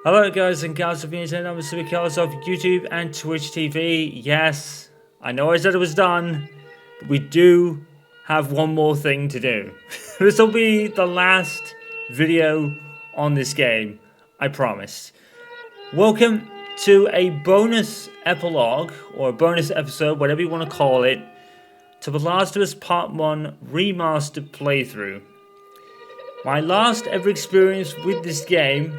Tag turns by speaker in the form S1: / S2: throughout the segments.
S1: Hello guys and gals of the internet, I'm Mr. Mikhails of YouTube and Twitch TV. Yes, I know I said it was done, but we do have one more thing to do. This will be the last video on this game, I promise. Welcome to a bonus epilogue, or a bonus episode, whatever you want to call it, to The Last of Us Part 1 Remastered playthrough. My last ever experience with this game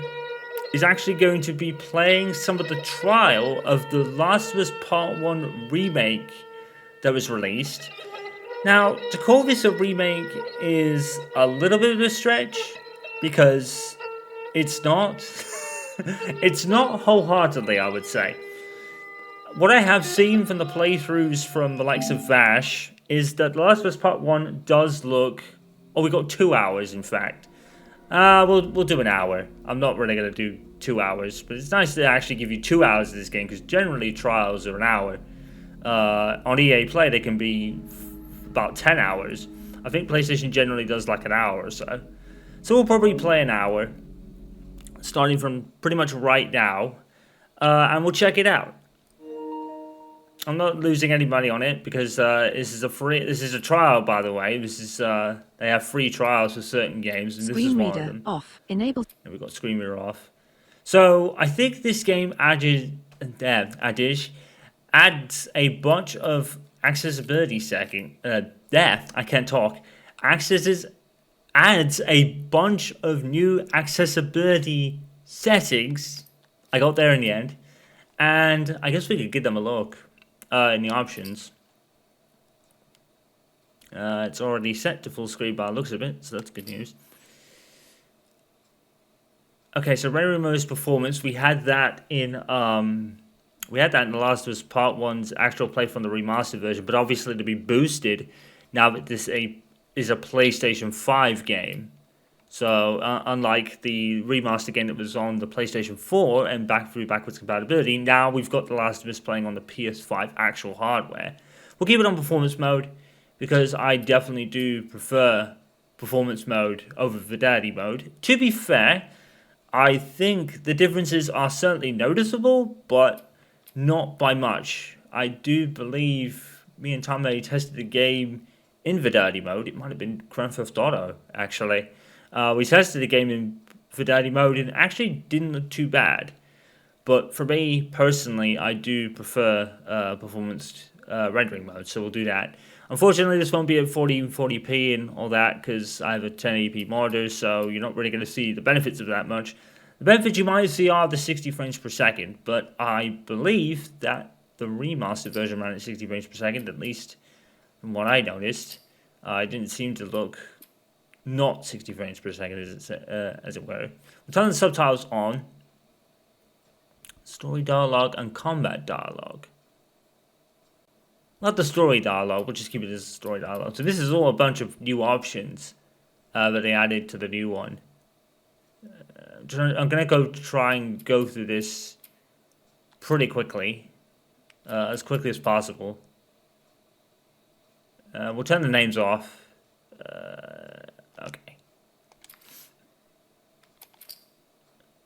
S1: is actually going to be playing some of the trial of The Last of Us Part 1 Remake that was released. Now, to call this a remake is a little bit of a stretch, because it's not. It's not wholeheartedly, I would say. What I have seen from the playthroughs from the likes of Vash is that The Last of Us Part 1 does look... Oh, we got 2 hours, in fact. We'll do an hour. I'm not really going to do 2 hours, but it's nice to actually give you 2 hours of this game, because generally trials are an hour. On EA Play, they can be about 10 hours. I think PlayStation generally does like an hour or so. So we'll probably play an hour, starting from pretty much right now, and we'll check it out. I'm not losing any money on it because this is a trial, by the way. This is they have free trials for certain games, and this is one of them.
S2: Off. Enable.
S1: And we've got screen reader off. So I think this game adds a bunch of accessibility I can't talk. Adds a bunch of new accessibility settings. I got there in the end, and I guess we could give them a look. In the options, it's already set to full screen by the looks of it, so that's good news. Okay, so Render Remote's performance, we had that in The Last of Us Part 1's actual play from the remastered version, but obviously to be boosted now that this is a PlayStation 5 game. So unlike the remaster game that was on the PlayStation 4 and backwards compatibility, now we've got The Last of Us playing on the PS5 actual hardware. We'll keep it on performance mode, because I definitely do prefer performance mode over fidelity mode. To be fair, I think the differences are certainly noticeable, but not by much. I do believe me and Tom tested the game in fidelity mode. It might have been Grand Theft Auto, actually. We tested the game in fidelity mode and actually didn't look too bad. But for me, personally, I do prefer performance rendering mode, so we'll do that. Unfortunately, this won't be at 40p and all that, because I have a 1080p monitor, so you're not really going to see the benefits of that much. The benefits you might see are the 60 frames per second, but I believe that the remastered version ran at 60 frames per second, at least from what I noticed. It didn't seem to look not 60 frames per second, as it were. We'll turn the subtitles on. Story dialogue and combat dialogue. Not the story dialogue, we'll just keep it as story dialogue. So this is all a bunch of new options that they added to the new one. I'm going to try and go through this pretty quickly. As quickly as possible. We'll turn the names off. Okay.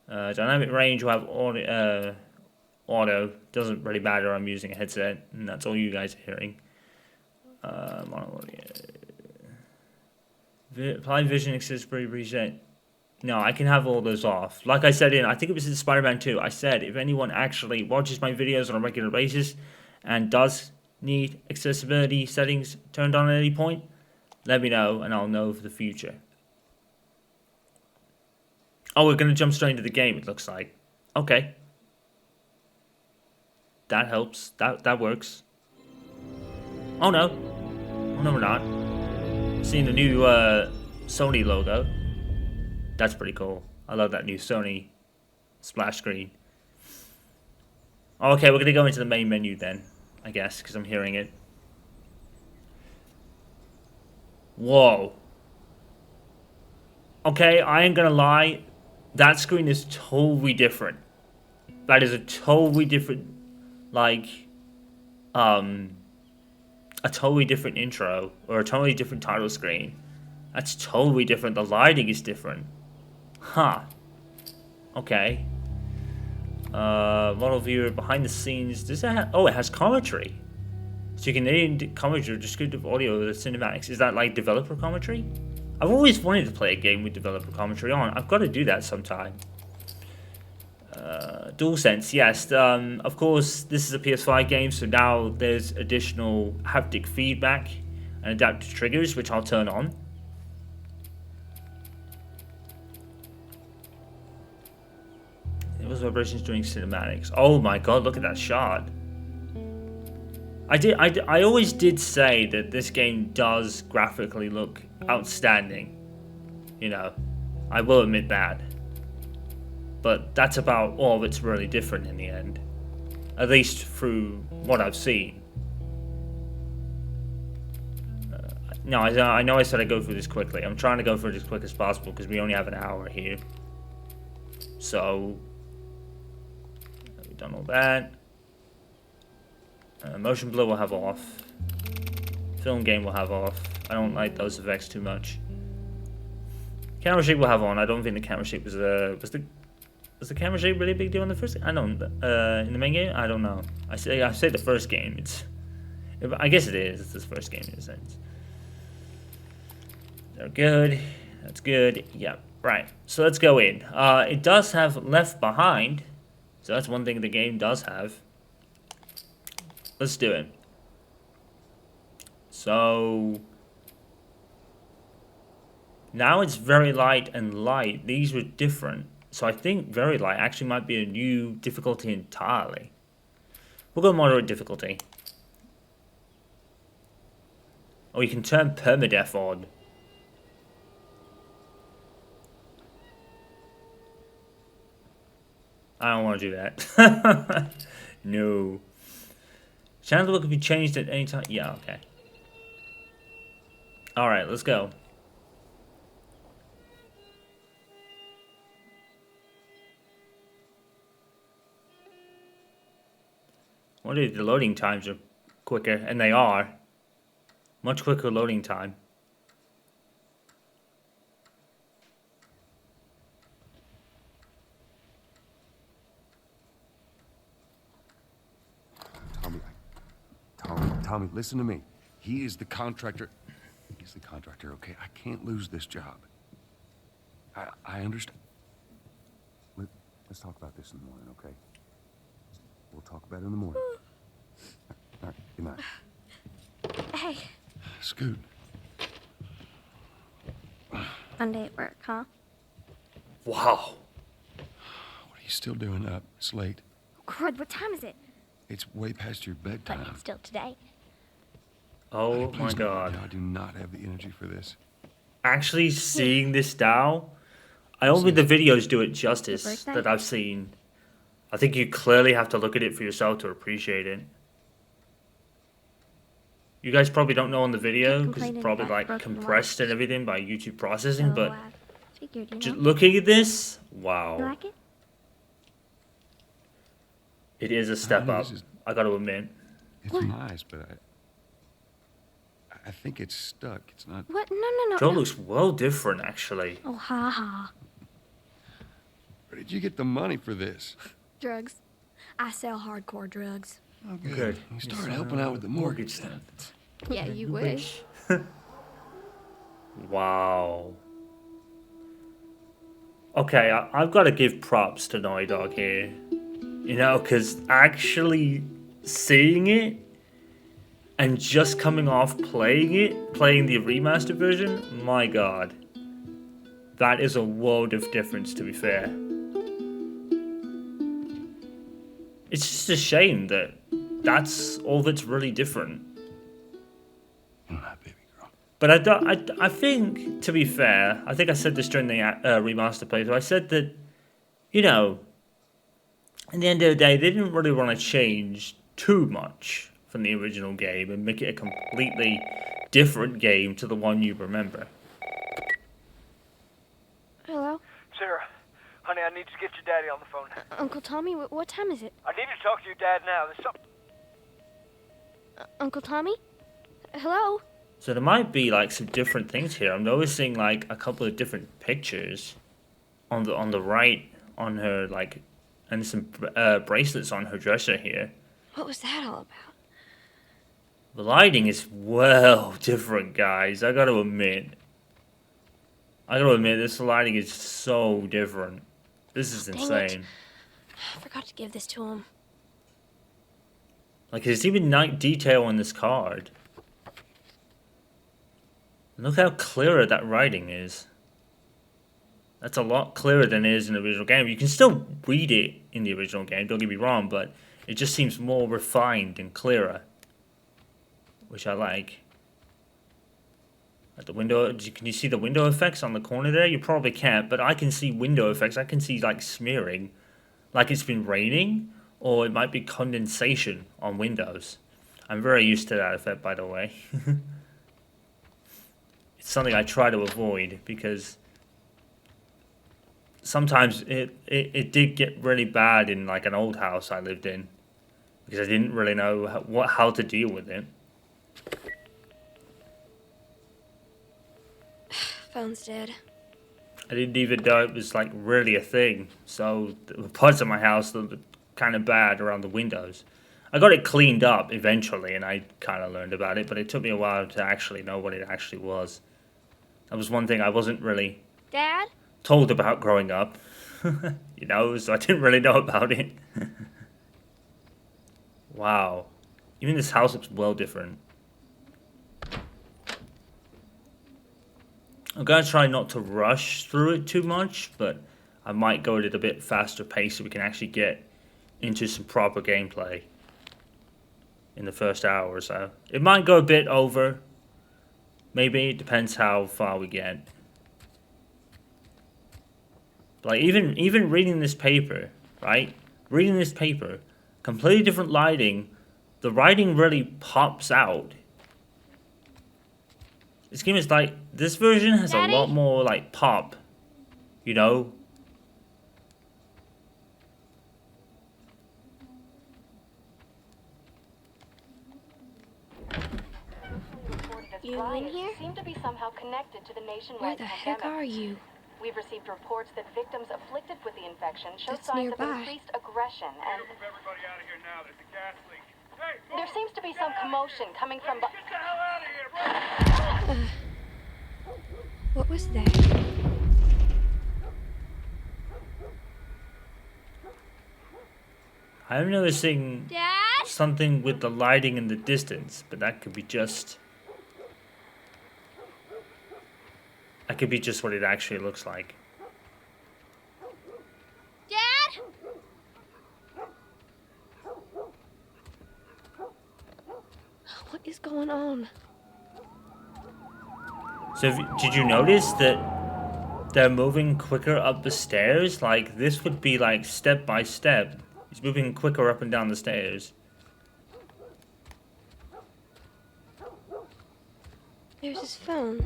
S1: Dynamic range will have auto. Doesn't really matter. I'm using a headset, and that's all you guys are hearing. Apply vision accessibility reset. No, I can have all those off. Like I said I think it was in Spider-Man 2. I said if anyone actually watches my videos on a regular basis and does need accessibility settings turned on at any point, let me know, and I'll know for the future. Oh, we're going to jump straight into the game, it looks like. Okay. That helps. That works. Oh, no. Oh, no, we're not. Seeing the new Sony logo. That's pretty cool. I love that new Sony splash screen. Okay, we're going to go into the main menu then, I guess, because I'm hearing it. Whoa. Okay, I ain't gonna lie. That screen is totally different. That is a totally different, like, a totally different intro, or a totally different title screen. That's totally different. The lighting is different. Huh. Okay. Model viewer behind the scenes. Does that have, oh, it has commentary. So you can edit commentary or descriptive audio with the cinematics. Is that like developer commentary? I've always wanted to play a game with developer commentary on. I've got to do that sometime. DualSense, yes. Of course, this is a PS5 game, so now there's additional haptic feedback and adaptive triggers, which I'll turn on. It was vibrations during cinematics. Oh my god, look at that shot. I always did say that this game does graphically look outstanding. You know, I will admit that. But that's about all that's really different in the end. At least through what I've seen. No, I know I said I'd go through this quickly. I'm trying to go through it as quick as possible because we only have an hour here. So, we've done all that. Motion blur will have off. Film game will have off. I don't like those effects too much. Camera shake will have on. I don't think the camera shake was the camera shake really a big deal in the first? I don't. In the main game, I don't know. I say the first game. I guess it is. It's the first game in a sense. They're good. That's good. Yeah. Right. So let's go in. It does have Left Behind, so that's one thing the game does have. Let's do it. So now it's Very Light and Light. These were different. So I think Very Light actually might be a new difficulty entirely. We'll go moderate difficulty. Oh, you can turn permadeath on. I don't want to do that. No. Channel level can be changed at any time. Yeah, okay. Alright, let's go. I wonder if the loading times are quicker, and they are. Much quicker loading time.
S2: Tommy, listen to me. He is the contractor. He's the contractor, okay? I can't lose this job. I understand. Let's talk about this in the morning, okay? We'll talk about it in the morning. All right, good night.
S3: Hey.
S2: Scoot.
S3: Monday at work, huh?
S1: Wow.
S2: What are you still doing up? It's late.
S3: Crud, what time is it?
S2: It's way past your
S3: But
S2: bedtime.
S3: it's still today.
S1: Oh
S2: Please
S1: my
S2: don't.
S1: god.
S2: I do not have the energy for this.
S1: Actually seeing this now, I don't think the videos do it justice that I've seen. I think you clearly have to look at it for yourself to appreciate it. You guys probably don't know on the video because it's probably like compressed and everything by YouTube processing, but
S3: Figured, you know?
S1: just looking at this, wow.
S3: You like it?
S1: It is a step
S2: Honey,
S1: up,
S2: this is-
S1: I gotta admit.
S2: It's
S3: What?
S2: nice, but I think it's stuck. It's not.
S3: What? No.
S1: Joe looks well different, actually.
S3: Oh, ha ha.
S2: Where did you get the money for this?
S3: Drugs. I sell hardcore drugs.
S2: Oh, good.
S1: Good.
S2: You started helping out with the mortgage then.
S3: Yeah, you wish.
S1: Wow. Okay, I've got to give props to Naughty Dog here. You know, because actually seeing it and just coming off playing the remastered version, my god. That is a world of difference, to be fair. It's just a shame that that's all that's really different.
S2: Baby girl.
S1: But I think, to be fair, I think I said this during the remaster playthrough. I said that, you know, at the end of the day, they didn't really want to change too much from the original game and make it a completely different game to the one you remember.
S3: Hello?
S4: Sarah, honey, I need to get your daddy on the phone.
S3: Uncle Tommy, what time is it?
S4: I need to talk to your dad now. There's something.
S3: Uncle Tommy? Hello?
S1: So there might be like some different things here. I'm noticing like a couple of different pictures on the right on her like and some bracelets on her dresser here.
S3: What was that all about?
S1: The lighting is well different, guys. I gotta admit. This lighting is so different. This is
S3: Dang
S1: insane.
S3: it. I forgot to give this to him.
S1: Like, there's even night detail on this card. Look how clear that writing is. That's a lot clearer than it is in the original game. You can still read it in the original game, don't get me wrong, but it just seems more refined and clearer. Which I like. At the window, can you see the window effects on the corner there? You probably can't, but I can see window effects. I can see like smearing, like it's been raining, or it might be condensation on windows. I'm very used to that effect, by the way. It's something I try to avoid because sometimes it did get really bad in like an old house I lived in because I didn't really know how to deal with it.
S3: Phone's dead.
S1: I didn't even know it was like really a thing. So the parts of my house looked kind of bad around the windows. I got it cleaned up eventually, and I kind of learned about it, but it took me a while to actually know what it actually was. That was one thing I wasn't really
S3: Dad?
S1: told about growing up, you know, so I didn't really know about it. Wow. Even this house looks well different. I'm going to try not to rush through it too much, but I might go at it a bit faster pace so we can actually get into some proper gameplay in the first hour or so. It might go a bit over. Maybe. It depends how far we get. Like, even reading this paper, right? Reading this paper, completely different lighting. The writing really pops out. This game is like, this version has
S3: Daddy?
S1: a lot more like pop, you know?
S3: You in here?
S5: Seem to be somehow connected to the
S3: Where
S5: nationwide
S3: the heck
S5: pandemic.
S3: are you?
S5: We've received reports that victims afflicted with the infection show
S3: That's
S5: signs of
S3: nearby.
S5: increased aggression, and
S4: Move everybody out of here now. There's a gas leak. Hey,
S5: there seems to be some commotion coming from.
S4: get the hell out of here, bro!
S3: What was that?
S1: I'm noticing
S3: Dad?
S1: something with the lighting in the distance, but that could be just... That could be just what it actually looks like.
S3: Dad? What is going on?
S1: So did you notice that they're moving quicker up the stairs? Like, this would be like step by step. He's moving quicker up and down the stairs.
S3: There's his phone.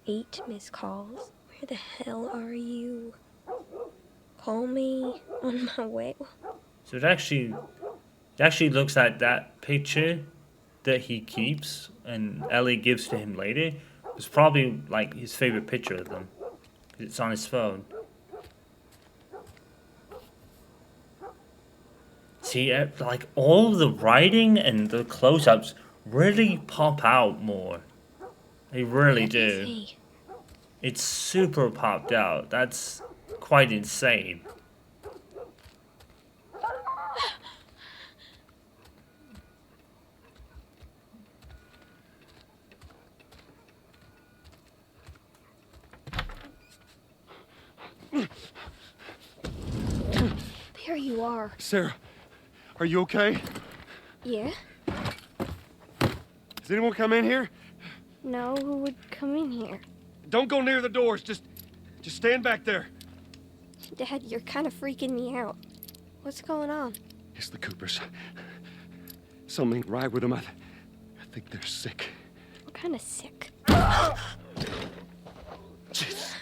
S3: Eight missed calls. Where the hell are you? Call me on my way.
S1: So it actually looks like that picture that he keeps and Ellie gives to him later was probably like his favorite picture of them. 'Cause it's on his phone. See, like all the writing and the close-ups really pop out more. They really
S3: Where is
S1: do.
S3: he?
S1: It's super popped out. That's quite insane.
S3: There you are.
S2: Sarah, are you okay?
S3: Yeah?
S2: Has anyone come in here?
S3: No, who would come in here?
S2: Don't go near the doors. Just stand back there.
S3: Dad, you're kind of freaking me out. What's going on?
S2: It's the Coopers. Something ain't right with them. I think they're sick.
S3: What kind of sick?
S2: Jeez.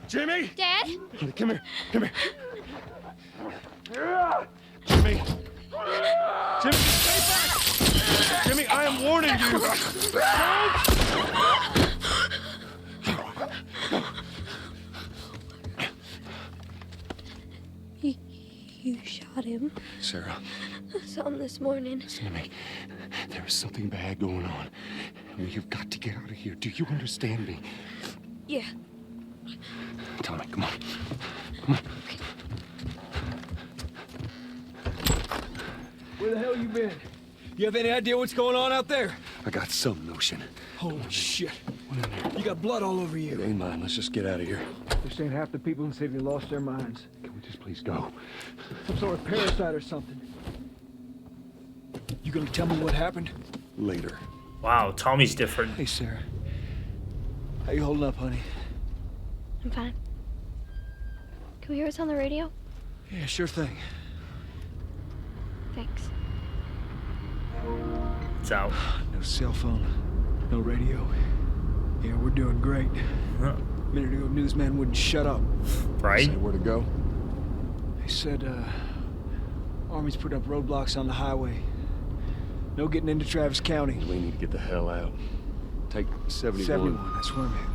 S2: Jimmy!
S3: Dad?
S2: Come here. Come here. Jimmy! Jimmy, stay back! Jimmy, I am I'm warning you.
S3: You shot him.
S2: Sarah,
S3: I saw him this morning.
S2: listen to me. There is something bad going on. We have got to get out of here. Do you understand me?
S3: Yeah.
S2: Tommy, come on. Come on.
S6: Where the hell you been? You have any idea what's going on out there?
S2: I got some notion.
S6: Holy shit. You got blood all over
S2: It
S6: you.
S2: ain't mine. Let's just get out of here.
S6: This ain't half the people in the city lost their minds.
S2: Can we just please go?
S6: Some sort of parasite or something. You gonna tell me what happened?
S2: Later.
S1: Wow, Tommy's different.
S6: Hey, Sarah. How you holding up, honey?
S3: I'm fine. Can we hear us on the radio?
S6: Yeah, sure thing.
S3: Thanks.
S1: It's out.
S6: No cell phone. No radio. Yeah, we're doing great.
S1: Huh.
S6: A minute ago, newsman wouldn't shut up.
S1: Right?
S2: Say where to go?
S6: They said, Army's put up roadblocks on the highway. No getting into Travis County.
S2: We need to get the hell out. Take 71.
S6: 71, that's where I'm headed.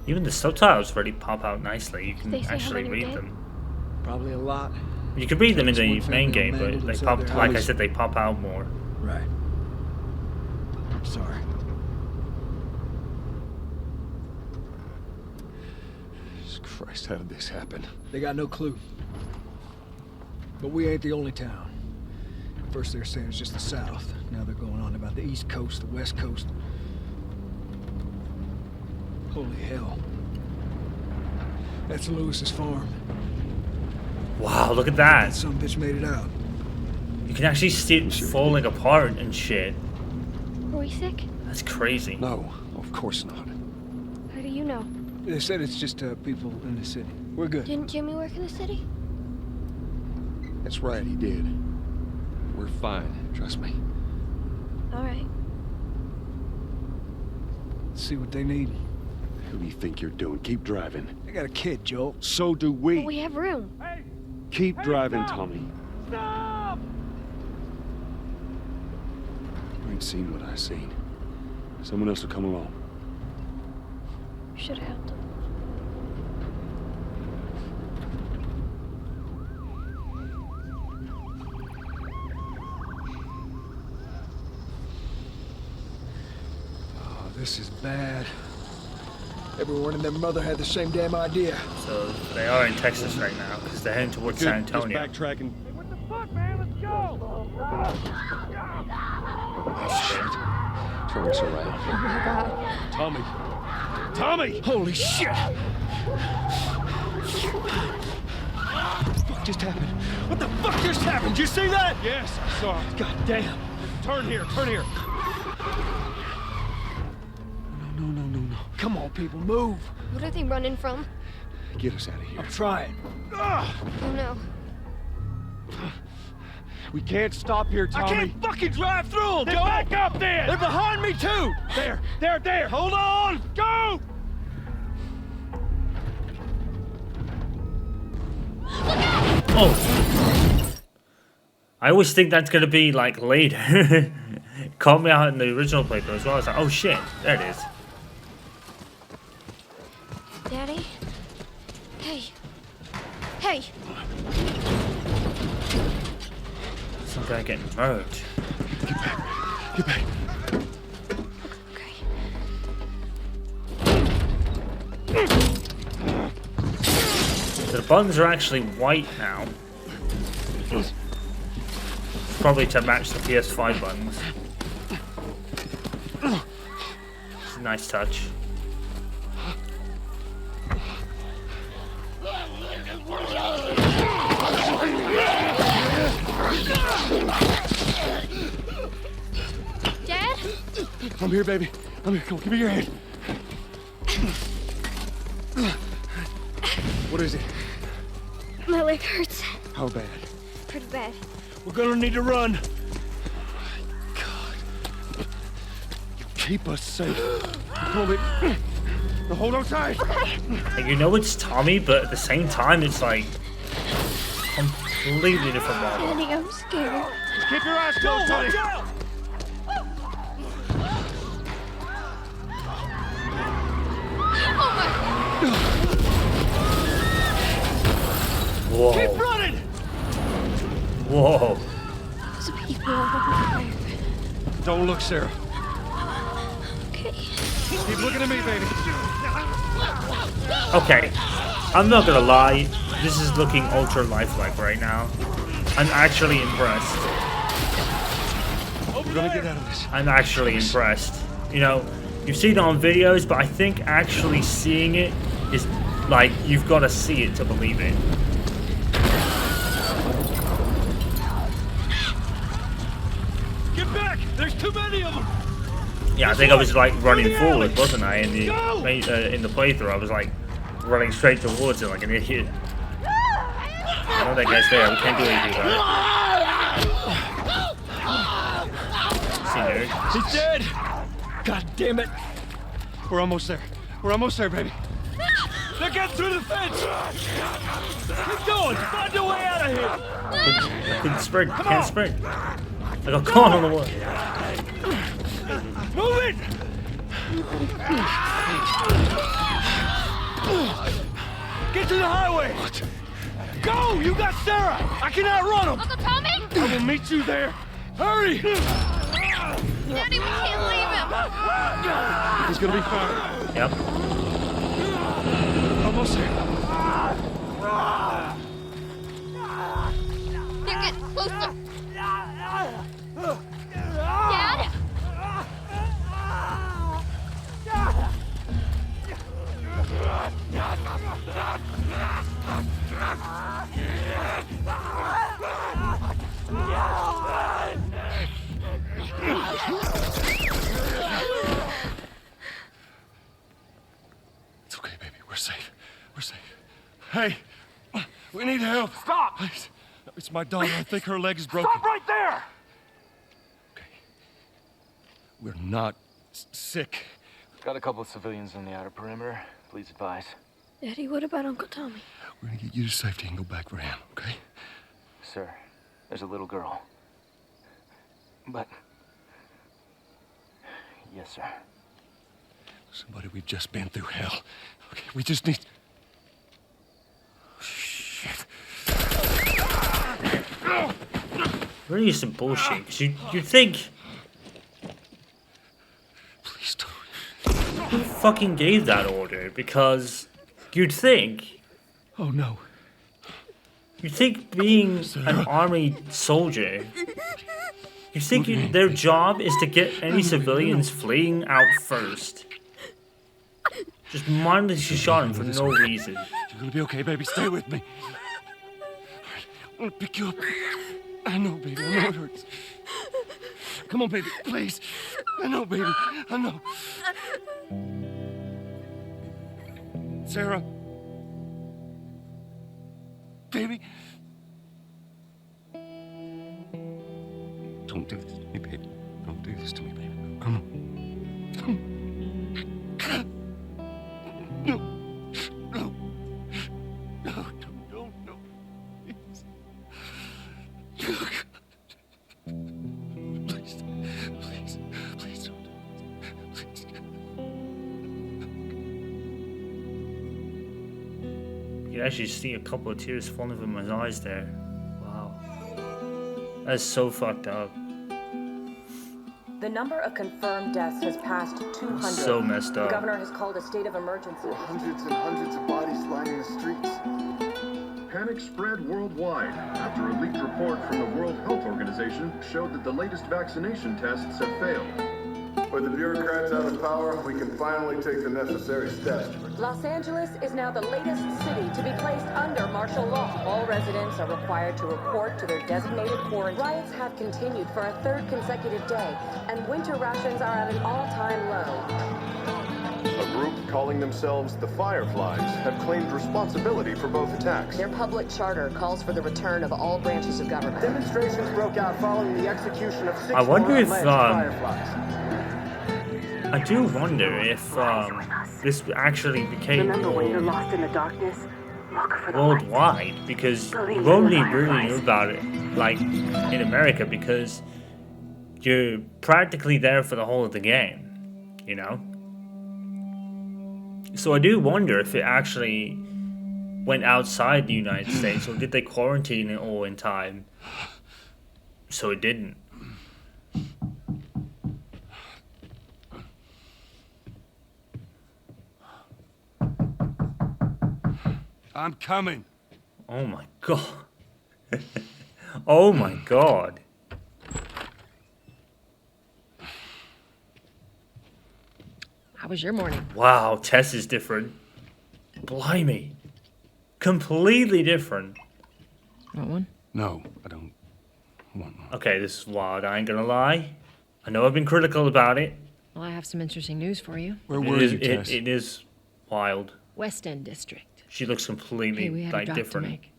S1: Even the subtitles really pop out nicely. You
S3: Did
S1: can
S3: they say how
S1: actually
S3: many
S1: read
S3: were dead?
S1: them.
S6: Probably a lot.
S1: You can read them in the
S6: One
S1: main
S6: family
S1: game, but
S6: mangled
S1: they
S6: inside
S1: pop,
S6: their
S1: like I
S6: house.
S1: said, they pop out more.
S6: Right. I'm sorry.
S2: Jesus Christ, how did this happen?
S6: They got no clue. But we ain't the only town. First they were saying it's just the South. Now they're going on about the East Coast, the West Coast. Holy hell. That's Lewis's farm.
S1: Wow, look at
S6: That
S1: that.
S6: some bitch made it out.
S1: You can actually see it falling apart and shit.
S3: Were we sick?
S1: That's crazy.
S2: No, of course not.
S3: How do you know?
S6: They said it's just people in the city. We're good.
S3: Didn't Jimmy work in the city?
S2: That's right, he did. We're fine, trust me.
S3: All right.
S6: Let's see what they need.
S2: Who do you think you're doing? Keep driving.
S6: They got a kid, Joel.
S2: So do we.
S3: But we have room.
S2: Keep driving, Tommy.
S4: Stop!
S2: You ain't seen what I seen. Someone else will come along.
S3: We should have helped him.
S6: Oh, this is bad. Everyone and their mother had the same damn idea.
S1: So they are in Texas right now because they're heading towards San Antonio.
S2: backtracking.
S4: Hey, what the fuck, man? Let's go!
S2: Turn us around.
S3: Oh my god.
S2: Tommy! Tommy!
S6: Holy shit! What the fuck just happened? What the fuck just happened? Did you see that?
S2: Yes, I saw it.
S6: God damn.
S2: Turn here, turn here. No.
S6: Come on, people, move.
S3: What are they running from?
S2: Get us out of here.
S6: I'm trying.
S3: Oh no.
S2: We can't stop here, Tommy.
S6: I can't fucking drive through them,
S4: Then
S6: Joel.
S4: back up then!
S6: They're behind me, too.
S4: There! Hold on! Go!
S1: Oh! I always think that's gonna be like later. Caught me out in the original playthrough as well. I was like, oh shit, there it is.
S3: Daddy? Hey. Hey!
S1: Some guy getting murdered.
S2: Get back.
S3: Okay.
S1: So the buttons are actually white now. Probably to match the PS5 buttons. It's a nice touch.
S3: Dad?
S2: I'm here, baby. I'm here. Come on, give me your hand. What is it?
S3: My leg hurts.
S2: How bad?
S3: Pretty bad.
S6: We're gonna need to run.
S2: God. Keep us safe. Come on, baby. Now hold on tight.
S1: And you know it's Tommy, but at the same time it's like completely different model.
S3: Daddy, I'm scared.
S2: Keep your eyes closed, Tommy.
S1: Whoa.
S3: Those people over there.
S6: Don't look, Sarah.
S3: Okay.
S6: Keep looking at me, baby.
S1: Okay. I'm not gonna lie. This is looking ultra lifelike right now. I'm actually impressed.
S6: We're gonna get out of this.
S1: I'm actually impressed. You know, you've seen it on videos, but I think actually seeing it is like, you've got to see it to believe it.
S6: Get back! There's too many of them!
S1: Yeah, I think I was like running forward, wasn't I? In the playthrough, I was like running straight towards it like an idiot. I know that guy's there. We can't do anything about it. See, nerd.
S6: He's dead! God damn it! We're almost there. We're almost there, baby. They're getting through the fence! Keep going! Find your way out of here!
S1: I couldn't sprint. Can't sprint. I got caught on the wall.
S6: Move it! Get to the highway! Go! You got Sarah! I can outrun him!
S4: Uncle Tommy?
S6: I will meet you there! Hurry!
S4: Daddy, we can't leave him.
S6: He's gonna be fine.
S1: Yep.
S6: Almost there.
S4: They're getting closer. Dad?
S2: It's okay, baby. We're safe. We're safe. Hey, we need help.
S6: Stop!
S2: Please. It's my daughter. I think her leg is broken.
S6: Stop right there!
S2: Okay. We're not sick.
S7: Got a couple of civilians on the outer perimeter. Please advise.
S3: Daddy, what about Uncle Tommy?
S2: We're gonna get you to safety and go back for him, okay?
S7: Sir, there's a little girl. But... Yes, sir.
S2: Somebody, we've just been through hell. Okay, we just need... Shit.
S1: Really some bullshit. Cause you think
S2: Please don't.
S1: who fucking gave that order? Because you'd think
S6: Oh no.
S1: being an army soldier, you think their job is to get any civilians fleeing out first. Just mindlessly shot him for no reason.
S2: You're gonna be okay, baby. Stay with me. All right, I'm gonna pick you up. I know, baby. I know it hurts. Come on, baby. Please. I know, baby. I know. Sarah. Baby. Don't do this to me, baby. Don't do this to me, baby. Come on. Come on. No. No. No, no, please. Please, please, please don't. Please.
S1: You can actually see a couple of tears falling from his eyes there. Wow. That's so fucked up.
S5: The number of confirmed deaths has passed 200.
S1: So messed
S5: The
S1: up.
S5: governor has called a state of emergency.
S8: Hundreds and hundreds of bodies lining the streets. Panic spread worldwide after a leaked report from the World Health Organization showed that the latest vaccination tests have failed.
S9: With the bureaucrats out of power, we can finally take the necessary steps.
S5: Los Angeles is now the latest city to be placed under martial law. All residents are required to report to their designated quarantine. Riots have continued for a third consecutive day, and winter rations are at an all-time low.
S9: A group calling themselves the Fireflies have claimed responsibility for both attacks.
S5: Their public charter calls for the return of all branches of government.
S8: Demonstrations broke out following the execution of 6
S1: I wonder
S8: more
S1: if,
S8: alleged Fireflies.
S1: I do wonder if this actually became
S10: Remember when you're lost in the darkness? Look for the light.
S1: worldwide, because you only really knew about it like in America because you're practically there for the whole of the game, you know? So I do wonder if it actually went outside the United States, or did they quarantine it all in time? So it didn't.
S2: I'm coming.
S1: Oh my god. Oh my god.
S11: How was your morning?
S1: Wow, Tess is different. Blimey. Completely different.
S11: Want one?
S2: No, I don't want one.
S1: Okay, this is wild, I ain't gonna lie. I know I've been critical about it.
S11: Well, I have some interesting news for you.
S2: Where were you, Tess?
S1: It is wild.
S11: West End District.
S1: She looks completely
S11: Hey, we had a
S1: like
S11: drop
S1: different.
S11: to make.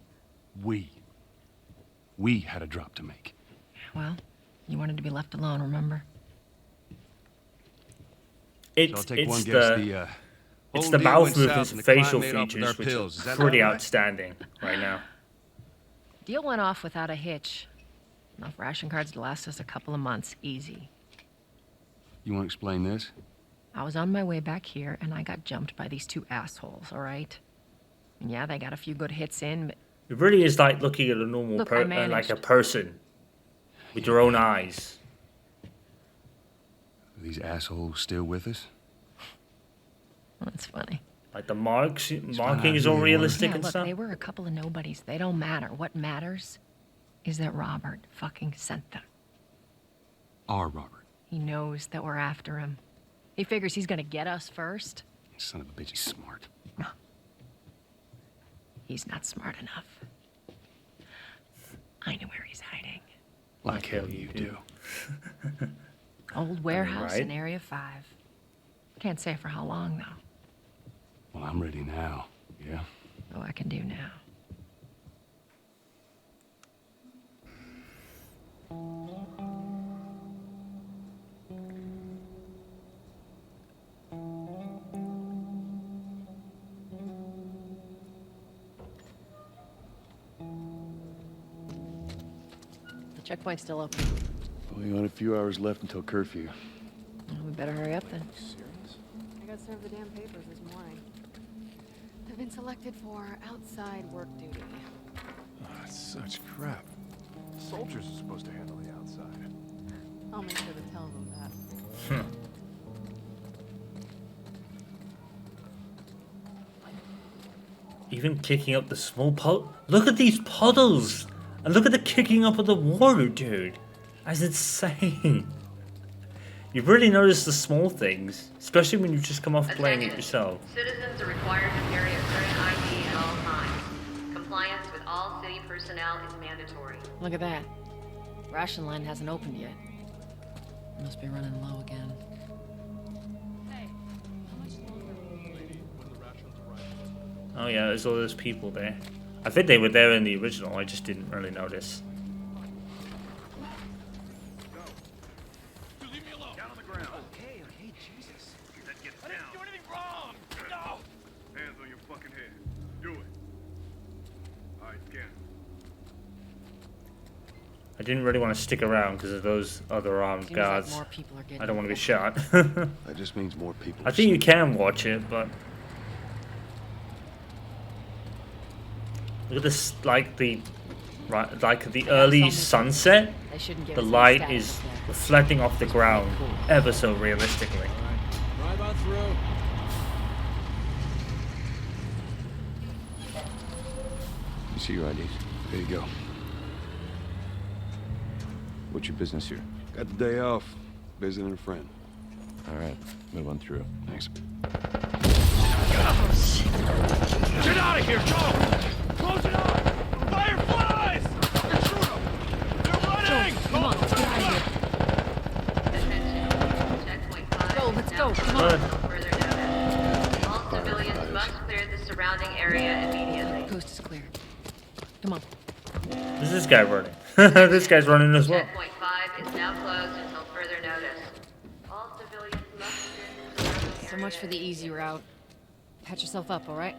S2: We had a drop to make.
S11: Well, you wanted to be left alone, remember?
S1: It's,
S2: So I'll take
S1: it's
S2: one
S1: the,
S2: guess.
S1: it's
S2: Whole
S1: the
S2: deal
S1: mouth
S2: went
S1: movements
S2: south
S1: and
S2: and the client
S1: facial
S2: made off with
S1: features,
S2: our
S1: which
S2: pills. Is
S1: is
S2: that
S1: pretty
S2: about right?
S1: outstanding right now.
S11: Deal went off without a hitch. Enough ration cards to last us a couple of months, easy.
S2: You want to explain this?
S11: I was on my way back here, and I got jumped by these two assholes, all right? And yeah, they got a few good hits in, but
S1: It really is like looking at a normal
S11: Look, I
S1: like a
S11: managed.
S1: person with your own eyes.
S2: Are these assholes still with us?
S11: that's funny.
S1: Like the marking
S2: find out
S1: is
S2: who
S1: all
S2: they were.
S1: realistic
S11: Yeah,
S1: and
S11: look,
S1: stuff.
S11: they were a couple of nobodies. They don't matter. What matters is that Robert fucking sent them.
S2: Our Robert.
S11: He knows that we're after him. He figures he's gonna get us first.
S2: Son of a bitch, he's smart.
S11: He's not smart enough. I know where he's hiding.
S2: Like hell you do.
S11: Old warehouse
S1: right?
S11: in Area 5. Can't say for how long, though.
S2: Well, I'm ready now. Yeah?
S11: Oh, I can do now. The checkpoint's still open.
S9: Only got a few hours left until curfew.
S11: Well, we better hurry up then.
S12: I got served the damn papers this morning. I've been selected for outside work duty.
S9: Oh, that's such crap. Soldiers are supposed to handle the outside.
S12: I'll make sure to tell them that.
S1: Even kicking up the small puddle. Look at these puddles! And look at the kicking up of the water, dude. That's insane. You really notice the small things, especially when you just come off playing it yourself.
S5: Citizens are required to carry a current ID at all times. Compliance with all city personnel is mandatory.
S11: Look at that. Ration line hasn't opened yet. Must be running low again.
S1: Oh yeah, there's all those people there. I think they were there in the original, I just didn't really notice. I didn't really want to stick around because of those other armed
S11: Seems like
S1: guards.
S11: more people are getting
S1: I don't want to be
S11: infected.
S1: shot.
S9: That just means more people.
S1: I think you can watch it, but look at this, like the early sunset.
S11: They shouldn't give
S1: The
S11: us any
S1: light
S11: status
S1: is
S11: there.
S1: reflecting off the ground ever so realistically.
S6: Drive on through.
S9: You see your IDs? There you go. What's your business here? Got the day off. Visiting a friend. All right, move on through. Thanks.
S6: Get out of here, Joe! Close it up! Fireflies! Intruder! They're running!
S11: Come on, let's get out of here.
S5: Attention. Checkpoint 5
S11: Go, let's
S5: is
S11: go,
S5: now
S11: come
S5: closed
S11: on.
S5: until further notice. All civilians must clear the surrounding area immediately.
S11: Coast is clear. Come on.
S1: Who's this guy running? This guy's running as well.
S5: Checkpoint 5 is now closed until further notice. All civilians must clear the surrounding area.
S11: So much for the easy route. Patch yourself up, all right?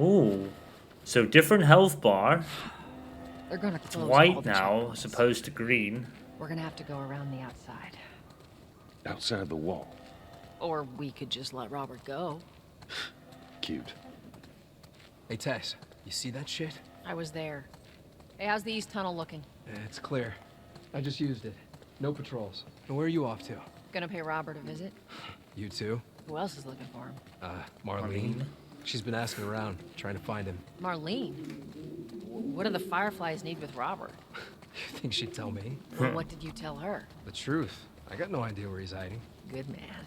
S1: Ooh. So different health bar.
S11: They're gonna
S1: It's
S11: close all
S1: white
S11: the
S1: now
S11: checkpoints.
S1: as opposed to green.
S11: We're gonna have to go around the outside.
S9: Outside the wall.
S11: Or we could just let Robert go.
S9: Cute.
S13: Hey, Tess, you see that shit?
S11: I was there. Hey, how's the East Tunnel looking?
S13: It's clear. I just used it. No patrols. And where are you off to?
S11: Gonna pay Robert a visit?
S13: You too?
S11: Who else is looking for him?
S13: Marlene. She's been asking around, trying to find him.
S11: Marlene? What do the Fireflies need with Robert?
S13: You think she'd tell me?
S11: Well, what did you tell her?
S13: The truth. I got no idea where he's hiding.
S11: Good man.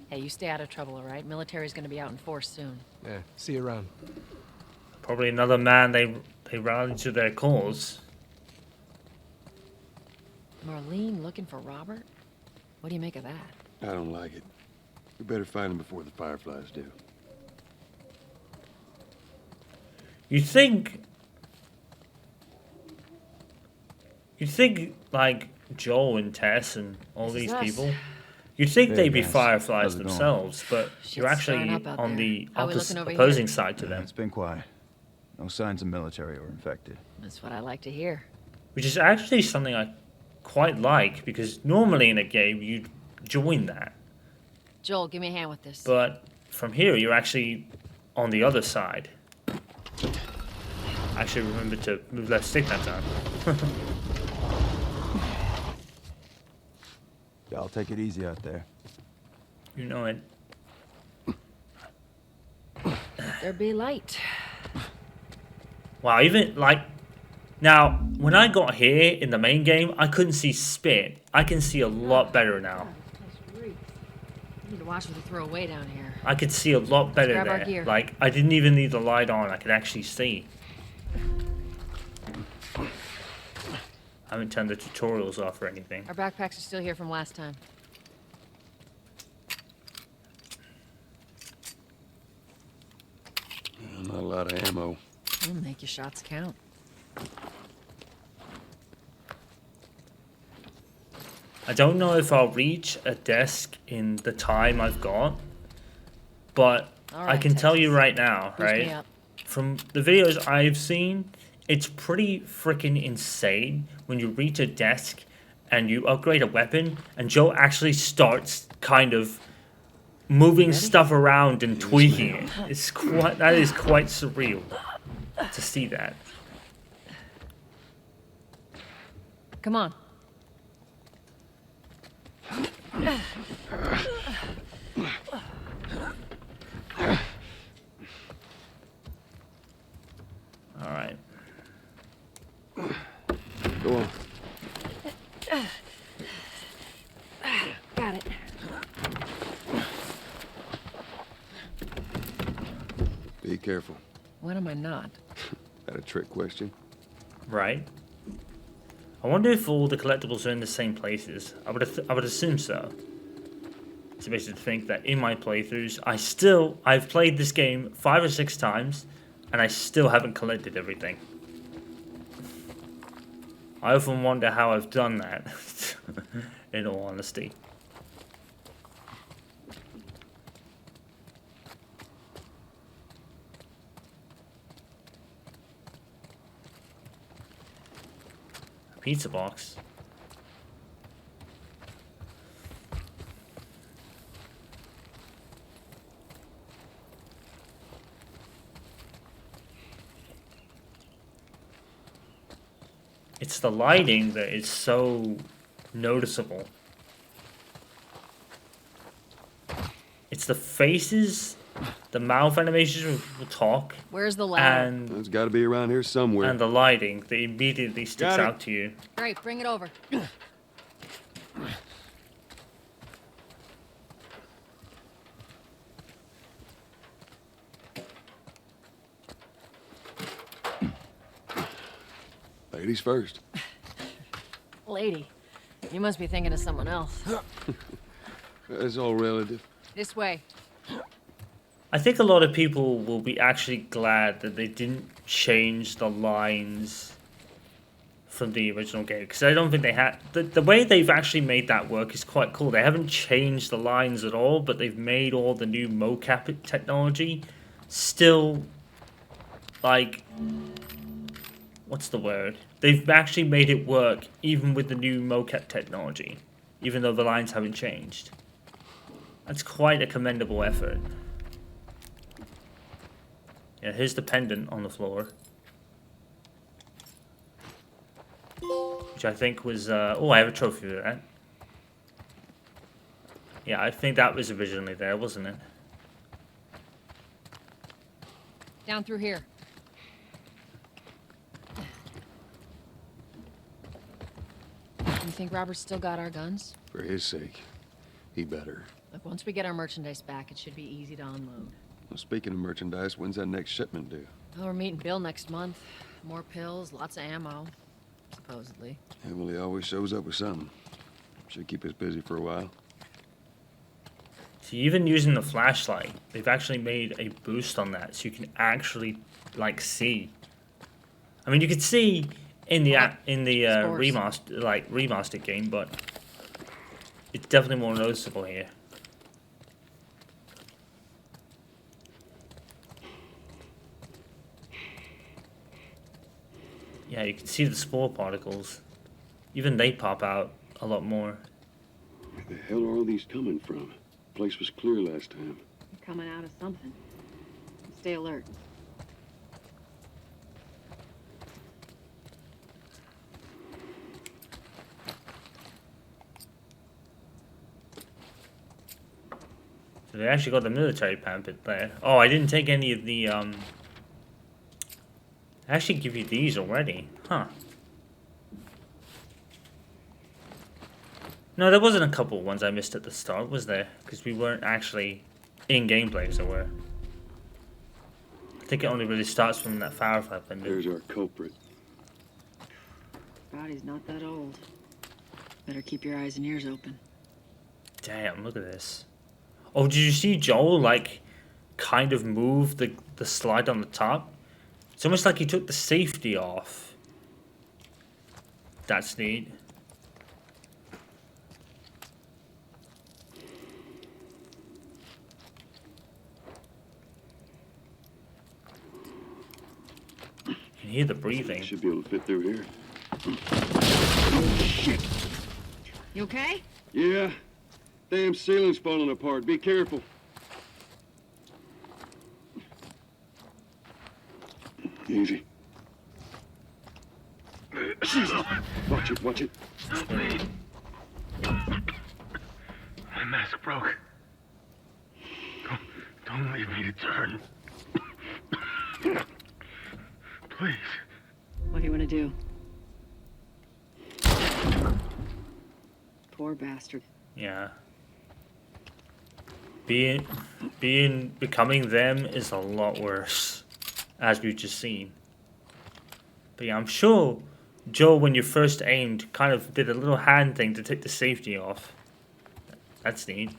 S11: Hey, you stay out of trouble, all right? Military's gonna be out in force soon.
S13: Yeah, see you around.
S1: Probably another man they rallied to their cause.
S11: Marlene looking for Robert? What do you make of that?
S9: I don't like it. We better find him before the Fireflies do.
S1: You'd think, like, Joel and Tess and all these people, you'd think they'd be Fireflies themselves, but you're actually on the opposing side to them.
S14: It's been quiet. No signs of military or infected.
S11: That's what I like to hear.
S1: Which is actually something I quite like, because normally in a game you'd join that.
S11: Joel, give me a hand with this.
S1: But from here you're actually on the other side. I actually remembered to move left stick that time.
S14: Y'all take it easy out there.
S1: You know it.
S11: There be light.
S1: Wow, even like now when I got here in the main game, I couldn't see spit. I can see a lot better now.
S11: I need to watch what they throw away down here.
S1: I could see a lot better
S11: grab our
S1: there.
S11: gear.
S1: Like I didn't even need the light on. I could actually see. I haven't turned the tutorials off or anything.
S11: Our backpacks are still here from last time.
S9: Not a lot of ammo.
S11: We'll make your shots count.
S1: I don't know if I'll reach a desk in the time I've got, but
S11: All
S1: I
S11: right,
S1: can tell you
S11: Texas.
S1: right now,
S11: Boost me
S1: right?
S11: up.
S1: From the videos I've seen, it's pretty freaking insane when you reach a desk and you upgrade a weapon and Joe actually starts kind of moving stuff around and tweaking it. It's quite, that is quite surreal to see that.
S11: Come on.
S1: All right.
S9: Go on.
S11: Got it.
S9: Be careful.
S11: When am I not?
S9: That a trick question?
S1: Right. I wonder if all the collectibles are in the same places. I would assume so. It's amazing to think that in my playthroughs, I've played this game 5 or 6 times, and I still haven't collected everything. I often wonder how I've done that, in all honesty. Pizza box. It's the lighting that is so noticeable. It's the faces, the mouth animations will talk.
S11: Where's the ladder?
S1: And
S9: It's got to be around here somewhere.
S1: and the lighting that immediately sticks
S9: Got it.
S1: out to you.
S11: Great, bring it over.
S9: Ladies first.
S11: Lady, you must be thinking of someone else.
S9: It's all relative.
S11: This way.
S1: I think a lot of people will be actually glad that they didn't change the lines from the original game, because I don't think they had the way they've actually made that work is quite cool. They haven't changed the lines at all, but they've made all the new mocap technology still, like, what's the word? They've actually made it work even with the new mocap technology, even though the lines haven't changed. That's quite a commendable effort. Yeah, here's the pendant on the floor. Which I think was, oh, I have a trophy for that. Yeah, I think that was originally there, wasn't it?
S11: Down through here. You think Robert's still got our guns?
S9: For his sake, he better.
S11: Look, once we get our merchandise back, it should be easy to unload.
S9: Well, speaking of merchandise, when's that next shipment due?
S11: Well, we're meeting Bill next month. More pills, lots of ammo. Supposedly.
S9: Yeah, well, he always shows up with something. Should keep us busy for a while.
S1: So even using the flashlight, they've actually made a boost on that, so you can actually, like, see. I mean, you could see in the remastered game, but it's definitely more noticeable here. Yeah, you can see the spore particles. Even they pop out a lot more.
S9: Where the hell are all these coming from? The place was clear last time.
S12: You're coming out of something. Stay alert.
S1: So they actually got the military pamphlet there. Oh, I didn't take any of the, I actually give you these already. Huh. No, there wasn't a couple ones I missed at the start, was there? Because we weren't actually in gameplay, so we're... I think it only really starts from that Firefly thing.
S9: There's our culprit.
S12: Body's not that old. Better keep your eyes and ears open.
S1: Damn, look at this. Oh, did you see Joel, like, kind of move the slide on the top? It's almost like he took the safety off. That's neat. You can hear the breathing.
S9: Should be able to fit through here.
S12: Shit. You okay?
S9: Yeah. Damn ceiling's falling apart. Be careful. Easy. Watch it, watch it.
S6: My mask broke. Don't leave me to turn. Please.
S12: What do you want to do? Poor bastard.
S1: Yeah. Becoming them is a lot worse, as we've just seen. But yeah, I'm sure Joe, when you first aimed, kind of did a little hand thing to take the safety off. That's neat.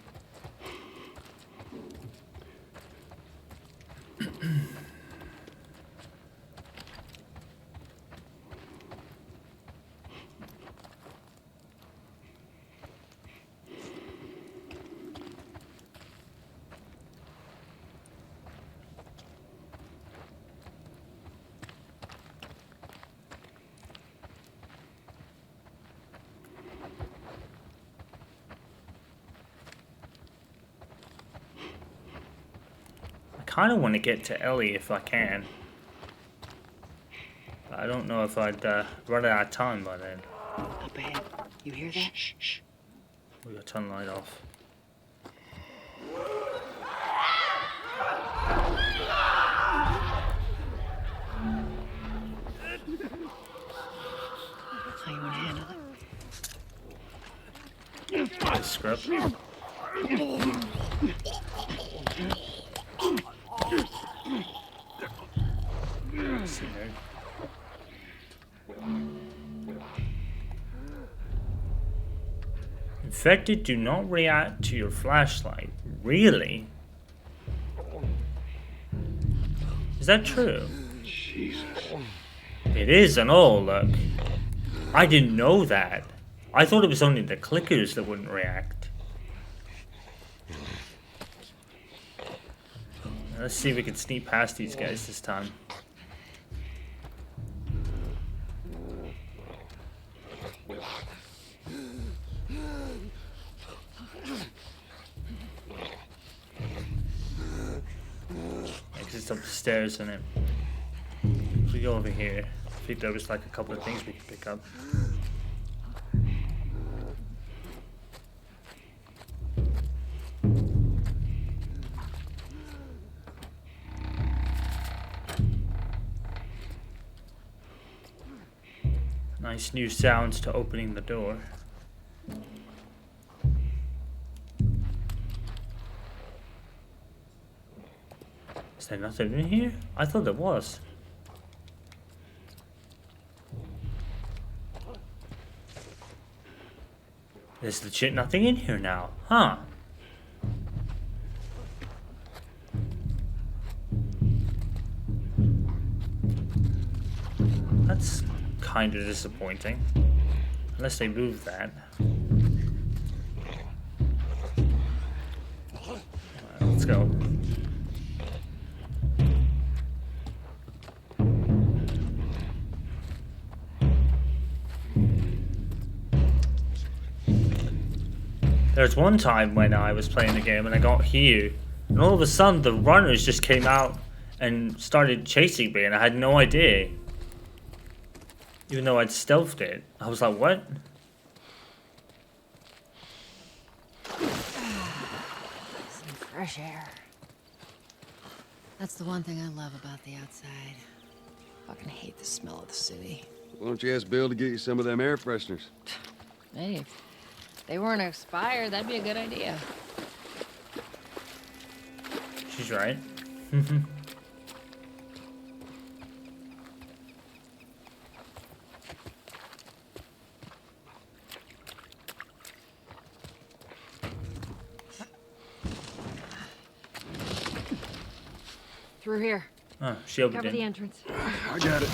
S1: I kind of want to get to Ellie if I can. But I don't know if I'd run out of time by then.
S12: Up ahead. You hear that? Shh, shh.
S1: We got turn the light off.
S12: How you want to handle it?
S1: Nice scrub. Infected do not react to your flashlight. Really? Is that true?
S9: Jesus.
S1: It is and all, look. I didn't know that. I thought it was only the clickers that wouldn't react. Let's see if we can sneak past these guys this time. Because just up the stairs in it. If we go over here, I think there was like a couple of things we could pick up. Nice new sounds to opening the door. Is there nothing in here? I thought there was. There's legit nothing in here now, huh? That's kind of disappointing. Unless they move that. Alright, let's go. There's one time when I was playing the game and I got here, and all of a sudden the runners just came out and started chasing me, and I had no idea. Even though I'd stealthed it. I was like, what?
S12: Some fresh air. That's the one thing I love about the outside. Fucking hate the smell of the city.
S9: Why don't you ask Bill to get you some of them air fresheners?
S12: Hey, if they weren't expired, that'd be a good idea.
S1: She's right.
S12: Through here.
S1: Oh, she opened
S12: Cover
S1: it.
S12: the entrance.
S9: I got it.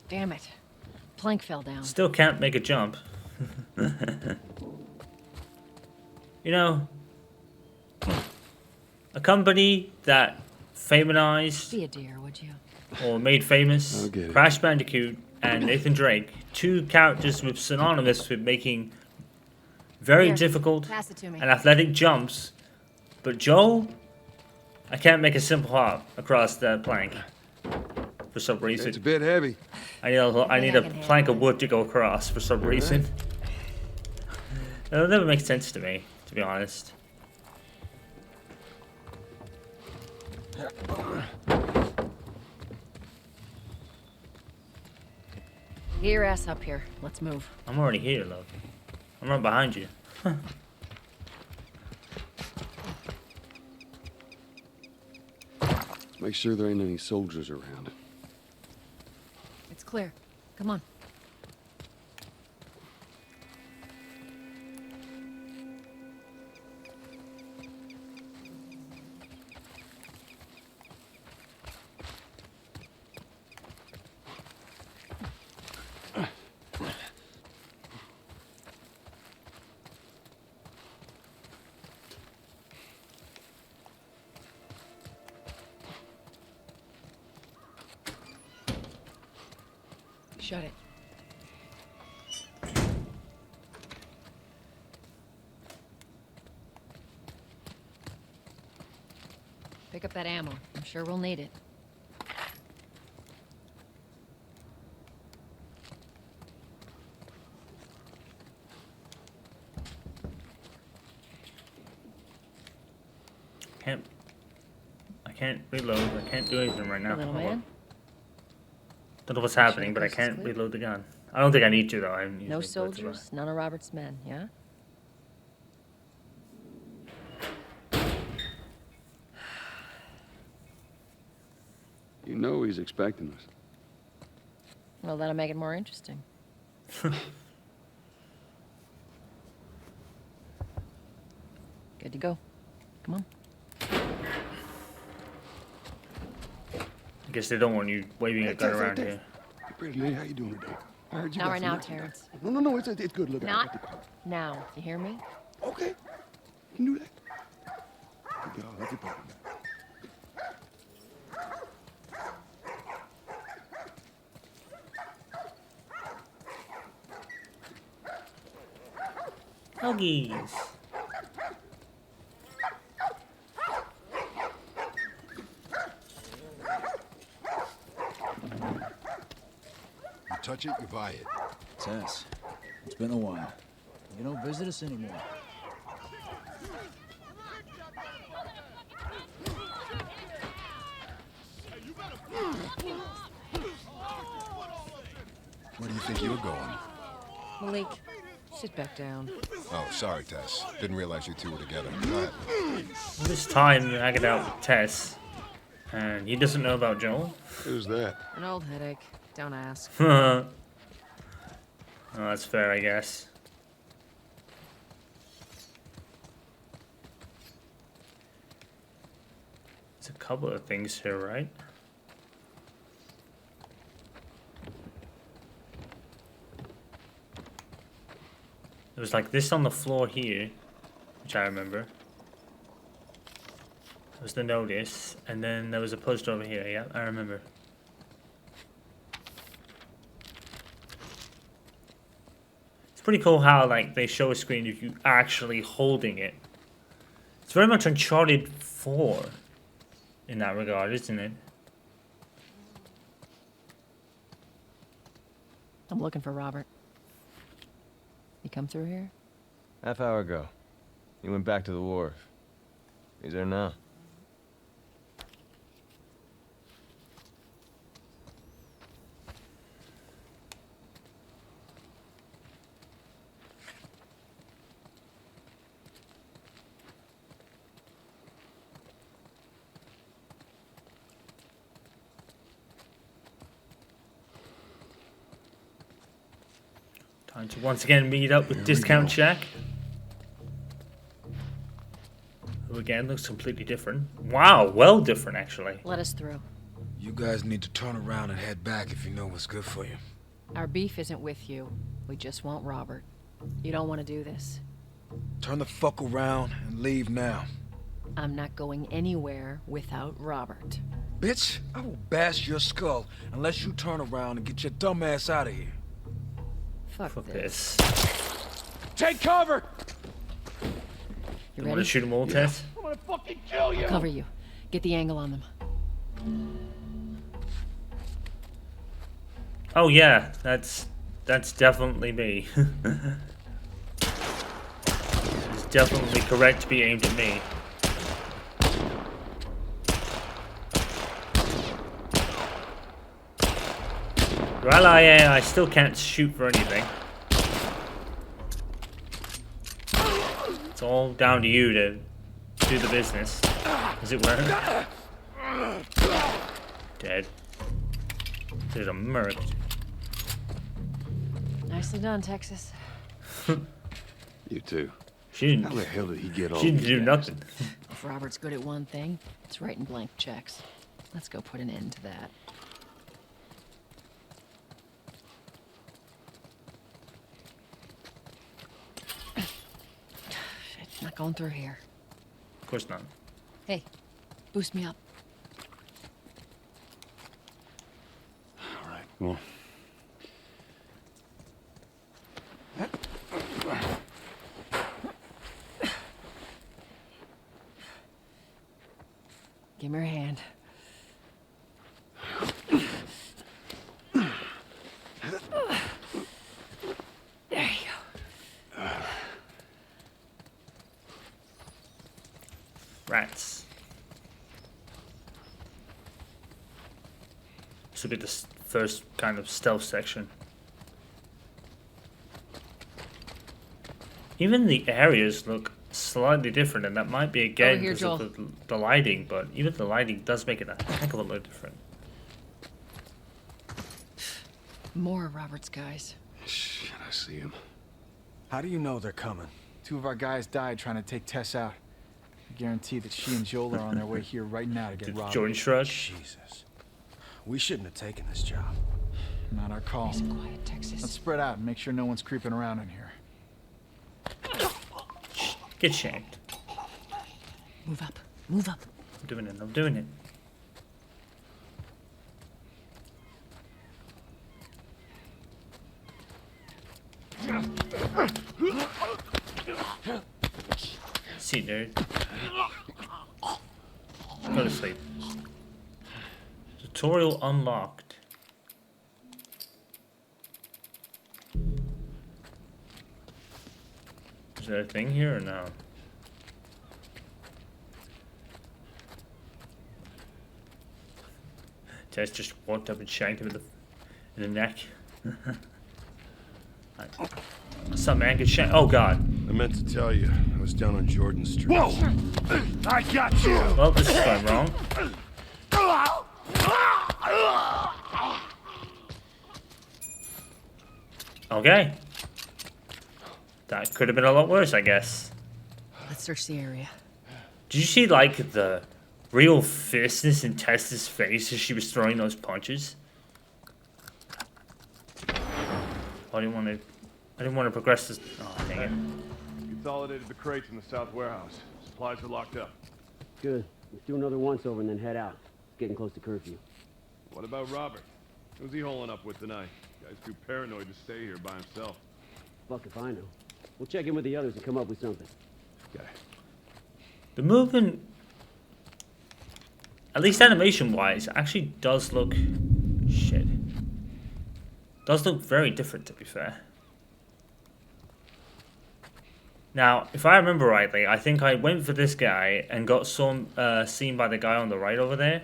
S12: Damn it. Plank fell down.
S1: Still can't make a jump. You know, a company that feminized
S12: Be a dear, would you?
S1: or made famous
S9: I'll get it.
S1: Crash Bandicoot and Nathan Drake, two characters with synonymous with making very
S12: Here,
S1: difficult
S12: pass it to me.
S1: and athletic jumps. But Joel, I can't make a simple hop across that plank for some reason.
S9: It's a bit heavy.
S1: I need
S12: I
S1: a
S12: can
S1: plank
S12: handle
S1: of wood to go across for some reason. It'll never make sense to me, to be honest.
S12: Get your ass up here. Let's move.
S1: I'm already here, love. I'm right behind you.
S9: Make sure there ain't any soldiers around.
S12: It's clear. Come on. Shut it. Pick up that ammo. I'm sure we'll need it.
S1: I can't reload. I can't do anything right now.
S12: Little
S1: Oh, well.
S12: man.
S1: Don't know what's happening, but I can't reload the gun. I don't think I need to though. I
S12: No soldiers, none of Robert's men, yeah?
S9: You know he's expecting us.
S12: Well, that'll make it more interesting. Good to go. Come on.
S1: I guess they don't want you waving a gun around here.
S9: Hey, pretty lady, how you doing today? I heard you
S12: Not
S9: got
S12: right
S9: some
S12: now,
S9: work.
S12: Terrence.
S9: No, it's good. Look, I got the
S12: Not
S9: car.
S12: now. You hear me?
S9: Okay. You can do that. Good girl, that's your problem.
S1: Huggies.
S15: You touch it, you buy it.
S16: Tess, it's been a while. You don't visit us anymore.
S15: Where do you think you're going?
S11: Malik, sit back down.
S15: Oh, sorry, Tess. Didn't realize you two were together. Go ahead.
S1: This time you're hanging out with Tess, and he doesn't know about Joel.
S15: Who's that?
S11: An old headache. Don't ask.
S1: Oh, that's fair, I guess. There's a couple of things here, right? There was like this on the floor here, which I remember. There was the notice, and then there was a poster over here. Yeah, I remember. It's pretty cool how like they show a screen of you actually holding it. It's very much Uncharted 4 in that regard, isn't it?
S11: I'm looking for Robert. You come through here?
S9: Half hour ago. He went back to the wharf. He's there now.
S1: Time to once again meet up with Discount Jack. Who again looks completely different. Wow, well different actually.
S11: Let us through.
S17: You guys need to turn around and head back if you know what's good for you.
S11: Our beef isn't with you. We just want Robert. You don't want to do this.
S17: Turn the fuck around and leave now.
S11: I'm not going anywhere without Robert.
S17: Bitch, I will bash your skull unless you turn around and get your dumb ass out of here.
S11: Fuck this.
S17: Take cover!
S11: You
S1: Want
S11: ready?
S1: to shoot them all, Tess?
S17: I'm gonna fucking kill you!
S11: I'll cover you. Get the angle on them.
S1: Oh yeah, that's definitely me. It's definitely correct to be aimed at me. Well, I still can't shoot for anything. It's all down to you to do the business, as it were. Dead. There's a murked.
S11: Nicely done, Texas.
S9: You too.
S1: She didn't.
S9: How the hell did he get all
S1: She didn't
S9: these
S1: do
S9: guys?
S1: nothing.
S11: If Robert's good at one thing, it's writing blank checks. Let's go put an end to that. Shit, not going through here.
S1: Of course not.
S11: Hey, boost me up.
S9: All right, come on.
S11: Give me your hand. There you go.
S1: Rats. This will be the first kind of stealth section. Even the areas look slightly different, and that might be again
S11: Over here,
S1: because of the lighting, but even the lighting does make it a heck of a lot different.
S11: More of Robert's guys.
S9: Shit, I see him.
S13: How do you know they're coming? Two of our guys died trying to take Tess out. I guarantee that she and Joel are on their way here right now to get Robert.
S1: Jordan shrug.
S13: Jesus. We shouldn't have taken this job. Not our call.
S11: Nice and quiet, Texas.
S13: Let's spread out and make sure no one's creeping around in here.
S1: Get shanked.
S11: Move up. Move up.
S1: I'm doing it. I'm doing it. See, dude. Go to sleep. Tutorial unlocked. Is there a thing here or no? Tess just walked up and shanked him in the neck. What's up, man? Good shank. Oh, God.
S9: I meant to tell you, I was down on Jordan Street.
S6: Whoa! I got you!
S1: Well, this is going wrong. Okay. That could have been a lot worse, I guess.
S11: Let's search the area.
S1: Did you see, like, the real fierceness in Tessa's face as she was throwing those punches? I didn't want to progress this. Oh, dang it.
S9: Consolidated the crates in the south warehouse. Supplies are locked up.
S18: Good. Let's do another once over and then head out. It's getting close to curfew.
S9: What about Robert? Who's he holing up with tonight? Guy's too paranoid to stay here by himself.
S18: Fuck if I know. We'll check in with the others and come up with something.
S9: Okay.
S1: The movement, at least animation-wise, actually does look... Shit. Does look very different, to be fair. Now, if I remember rightly, I think I went for this guy and got seen by the guy on the right over there.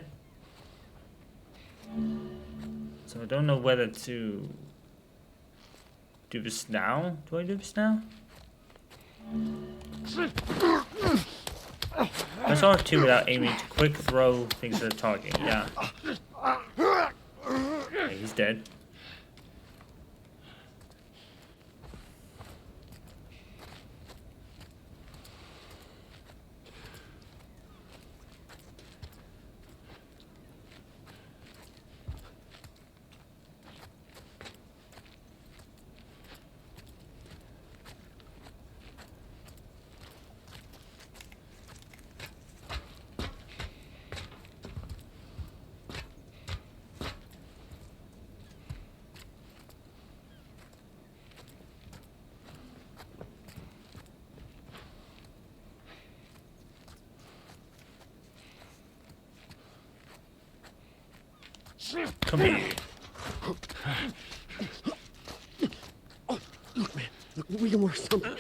S1: So I don't know whether to do this now. Do I do this now? Press R2 without aiming to quick throw things at a target. Yeah. Okay, he's dead. Come here.
S18: We can work something.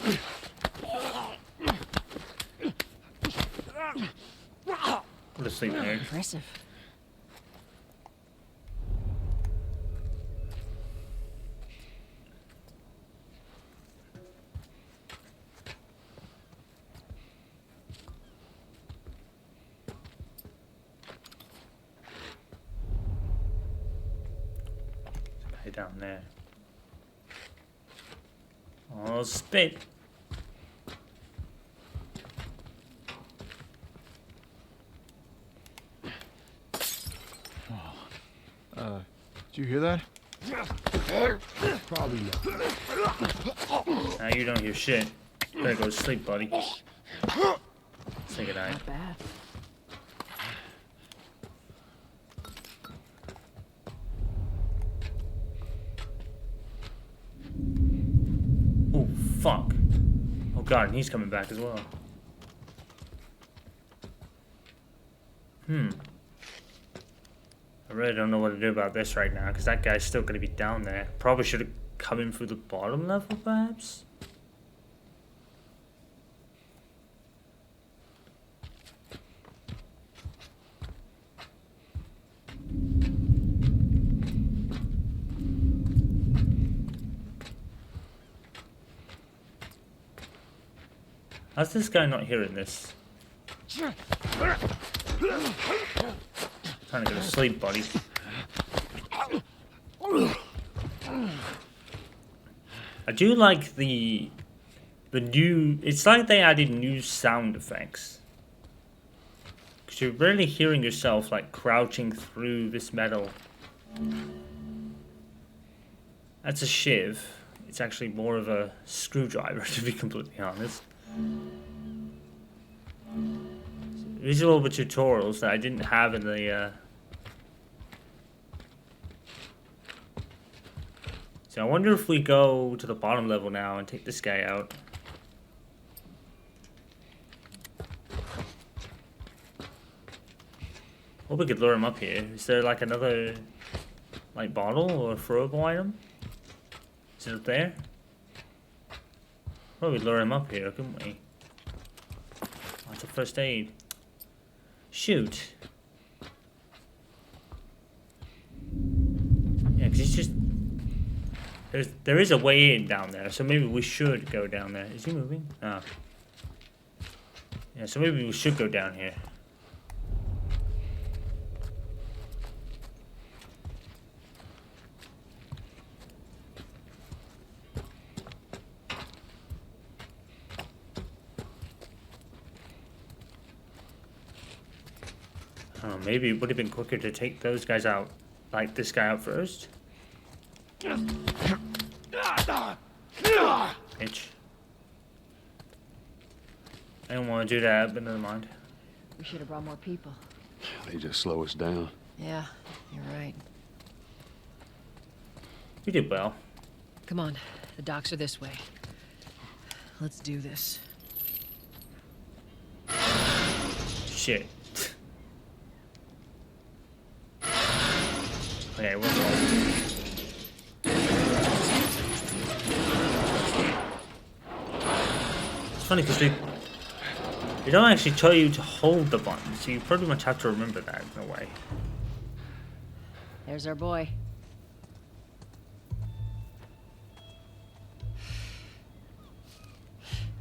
S1: Go to sleep, nerd.
S11: Impressive.
S1: Down there. Oh, spit.
S13: Did you hear that?
S18: Probably not.
S1: Now you don't hear shit. Better go to sleep, buddy. Say goodnight.
S11: Not bad.
S1: Oh, fuck. Oh god, and he's coming back as well. I really don't know what to do about this right now, because that guy's still going to be down there. Probably should have come in through the bottom level, perhaps? How's this guy not hearing this? Trying to go to sleep, buddy. I do like the new... It's like they added new sound effects. Because you're really hearing yourself, like, crouching through this metal. That's a shiv. It's actually more of a screwdriver, to be completely honest. These are all the tutorials that I didn't have in the... So I wonder if we go to the bottom level now and take this guy out. Or we could lure him up here. Is there like another like bottle or throwable item? Is it up there? Well, we'd lure him up here, couldn't we? That's a first aid. Shoot. Yeah, because he's just... There is a way in down there, so maybe we should go down there. Is he moving? Ah. Yeah, so maybe we should go down here. Oh, maybe it would have been quicker to take those guys out, like this guy out first. Bitch. I don't want to do that, but never mind.
S11: We should have brought more people.
S9: They just slow us down.
S11: Yeah, you're right.
S1: You did well.
S11: Come on, the docks are this way. Let's do this.
S1: Shit. Okay, we're going. It's funny because they don't actually tell you to hold the button, so you pretty much have to remember that in a way.
S11: There's our boy.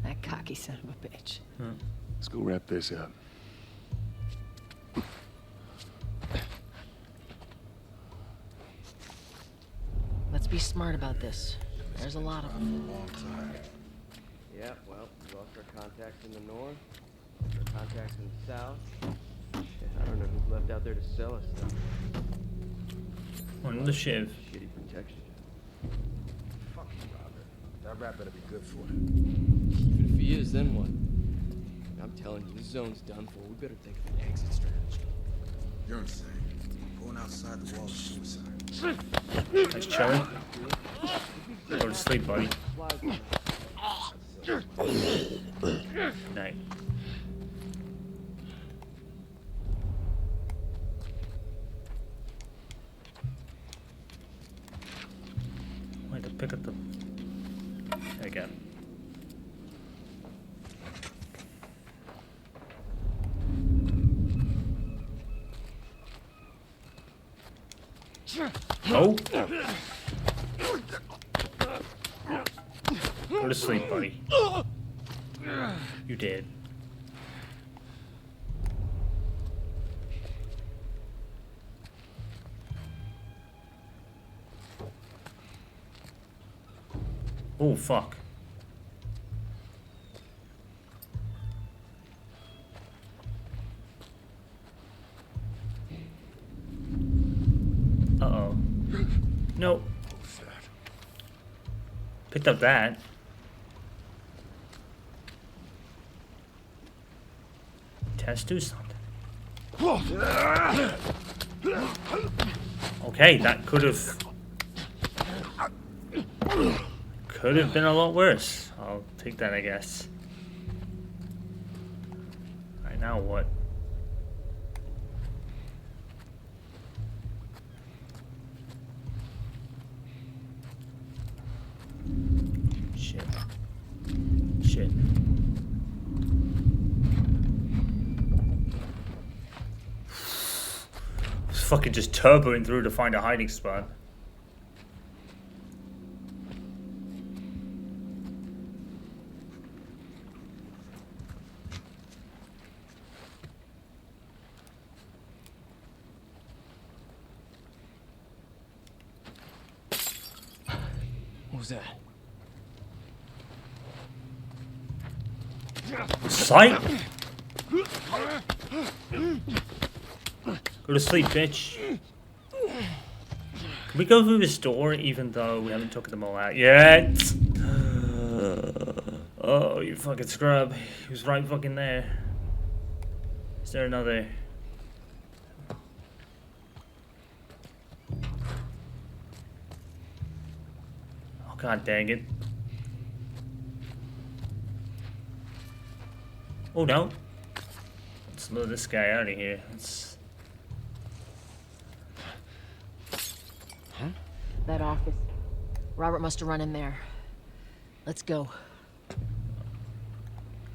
S11: That cocky son of a bitch.
S9: Let's go wrap this up.
S11: Let's be smart about this. There's a lot of them.
S19: Yeah, well, we lost our contacts in the north, lost our contacts in the south. Shit, I don't know who's left out there to sell us stuff.
S1: On the shiv.
S19: Shitty protection.
S17: Fuck you, Robert. That rat better be good for it.
S19: Even if he is, then what? I'm telling you, this zone's done for. We better think of an exit strategy.
S15: You're insane. Going outside the wall is suicide.
S1: Nice Charlie. Go to sleep, buddy. Night. Wait, to pick up the... There we go. Oh! Go to sleep, buddy. You did. Oh, fuck. Uh-oh. Nope. Picked up that. Test do something. Okay, that could have been a lot worse. I'll take that, I guess. Alright, now what? Shit. Shit. Fucking just turboing through to find a hiding spot.
S19: What was that?
S1: Sight? Go to sleep, bitch. Can we go through this door even though we haven't taken them all out yet? Oh, you fucking scrub. He was right fucking there. Is there another? Oh, god dang it. Oh no. Let's move this guy out of here.
S11: That office. Robert must have run in there. Let's go.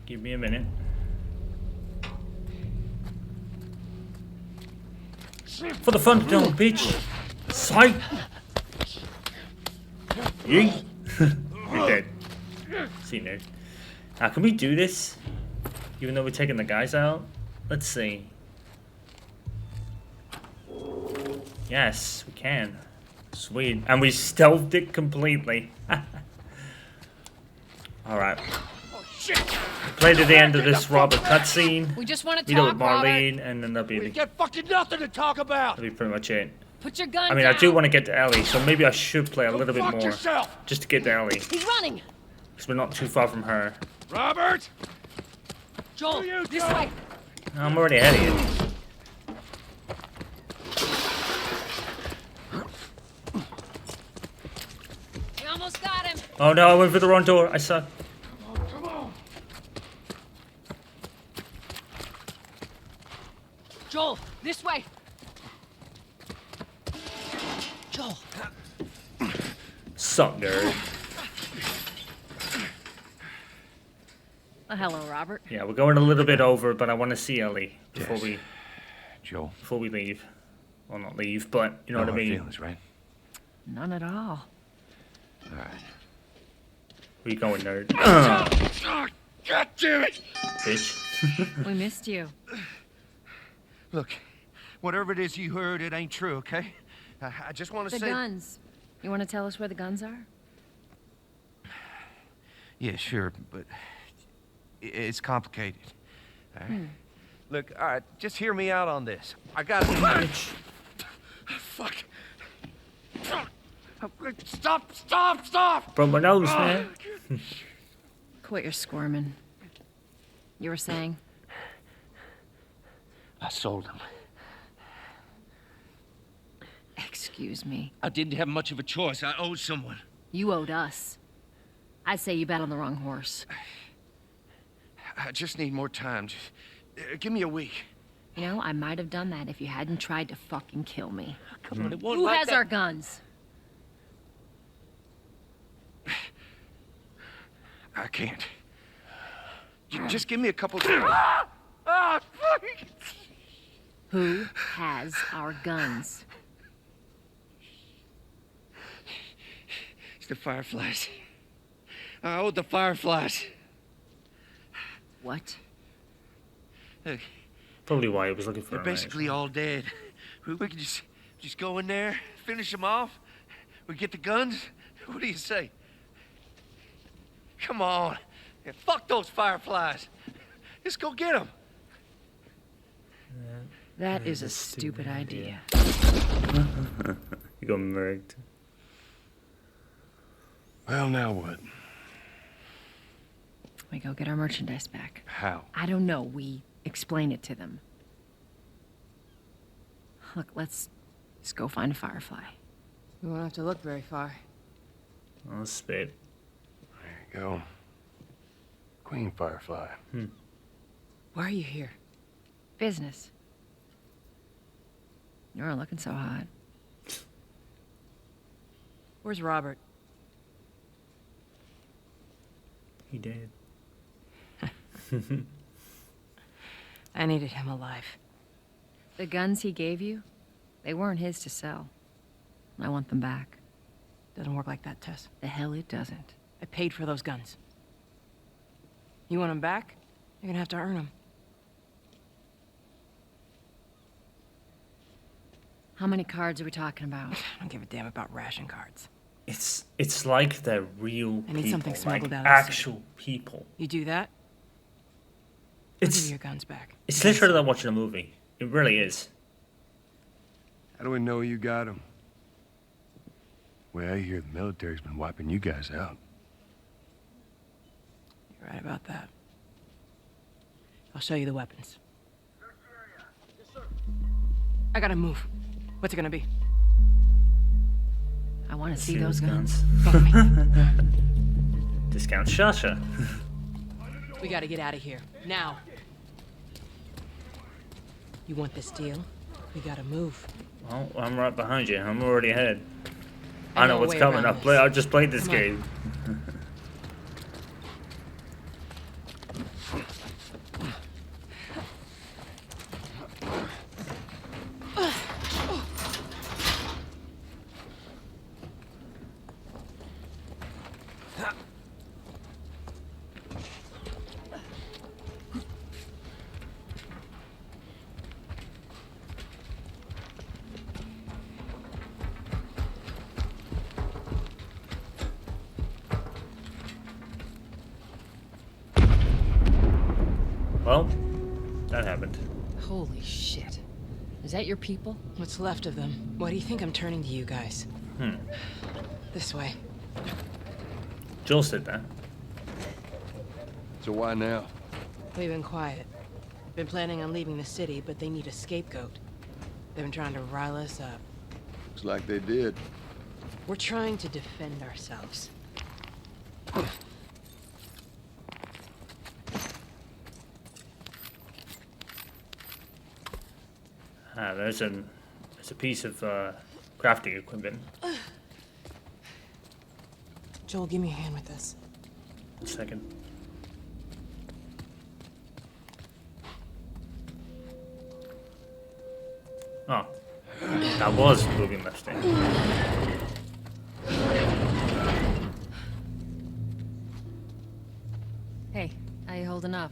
S1: Give me a minute. For the fun dome, bitch. Sight. Yeet. You're dead. See, nerd. Now, can we do this? Even though we're taking the guys out? Let's see. Yes, we can. Sweet. And we stealthed it completely. Alright. Play to the end of this Robert cutscene.
S11: We just want to
S1: Meet up
S11: talk,
S1: with Marlene,
S11: Robert.
S1: and then that'll be
S17: We got fucking nothing to talk about.
S1: that'll be pretty much it.
S11: Put your gun
S1: I mean,
S11: down.
S1: I do want to get to Ellie, so maybe I should play a little bit
S17: fuck
S1: more.
S17: yourself.
S1: Just to get to Ellie.
S11: He's running.
S1: Because we're not too far from her.
S17: Robert!
S11: Joel, this way.
S1: No, I'm already ahead of you.
S11: We almost got him.
S1: Oh no, I went for the wrong door. I suck.
S17: Come on.
S11: Joel, this way. Joel.
S1: Suck, nerd.
S11: Oh, hello, Robert.
S1: Yeah, we're going a little bit over, but I want to see Ellie before
S2: Yes.
S1: we
S2: Joel.
S1: before we leave. Well, not leave, but you know what I
S2: No hard
S1: mean.
S2: feelings, right?
S11: None at all.
S2: All right.
S1: Where you going, nerd?
S17: Oh, God damn it!
S1: Bitch.
S11: We missed you.
S17: Look, whatever it is you heard, it ain't true, okay? I just want to
S11: The
S17: say...
S11: guns. You want to tell us where the guns are?
S17: Yeah, sure, but it's complicated. All right? Look, all right, just hear me out on this. I got to... Fuck. Stop!
S1: Broke my nose, man.
S11: Quit your squirming. You were saying?
S17: I sold him.
S11: Excuse me.
S17: I didn't have much of a choice. I owed someone.
S11: You owed us. I'd say you bet on the wrong horse.
S17: I just need more time. Just, give me a week.
S11: You know, I might have done that if you hadn't tried to fucking kill me.
S17: Come on, it won't
S11: Who
S17: like
S11: has
S17: that.
S11: our guns?
S17: I can't. Just give me a couple...
S11: Who has our guns?
S17: It's the Fireflies. I owed the Fireflies.
S11: What?
S17: Look,
S1: Probably why he was looking for
S17: they're
S1: him.
S17: basically all dead. We could just go in there, finish them off. We get the guns. What do you say? Come on. Yeah, fuck those Fireflies. Just go get them.
S11: That is a stupid idea.
S1: You got murked.
S2: Well, now what?
S11: We go get our merchandise back.
S2: How?
S11: I don't know. We explain it to them. Look, let's just go find a Firefly.
S12: We won't have to look very far.
S1: Oh, spit.
S2: There you go. Queen Firefly.
S12: Why are you here?
S11: Business. You aren't looking so hot.
S12: Where's Robert?
S1: He did.
S12: I needed him alive.
S11: The guns he gave you, they weren't his to sell. I want them back.
S12: Doesn't work like that, Tess.
S11: The hell it doesn't.
S12: I paid for those guns. You want them back? You're gonna have to earn them.
S11: How many cards are we talking about?
S12: I don't give a damn about ration cards.
S1: It's like they're real
S12: I need
S1: people,
S12: something smuggled
S1: like
S12: out of the
S1: actual people.
S12: You do that? I'll give
S1: It's
S12: you your guns back.
S1: it's literally like watching a movie. It really is.
S2: How do we know you got them? Well, I hear the military's been wiping you guys out.
S12: You're right about that. I'll show you the weapons. I gotta move. What's it gonna be?
S11: I want to see
S1: See
S11: those
S1: those
S11: guns.
S12: Follow me.
S1: Discount Shasha.
S12: We gotta get out of here. Now. You want this deal? We gotta move.
S1: Well, I'm right behind you. I'm already ahead. I know what's coming. I just played this game. Well, that happened.
S11: Holy shit. Is that your people?
S20: What's left of them? Why do you think I'm turning to you guys? This way.
S1: Joel said that.
S9: So why now?
S20: We've been quiet. Been planning on leaving the city, but they need a scapegoat. They've been trying to rile us up.
S9: Looks like they did.
S20: We're trying to defend ourselves.
S1: There's a piece of crafting equipment.
S20: Joel, give me a hand with this.
S1: A second. Oh, that was moving left thing.
S11: Hey, how you holding up?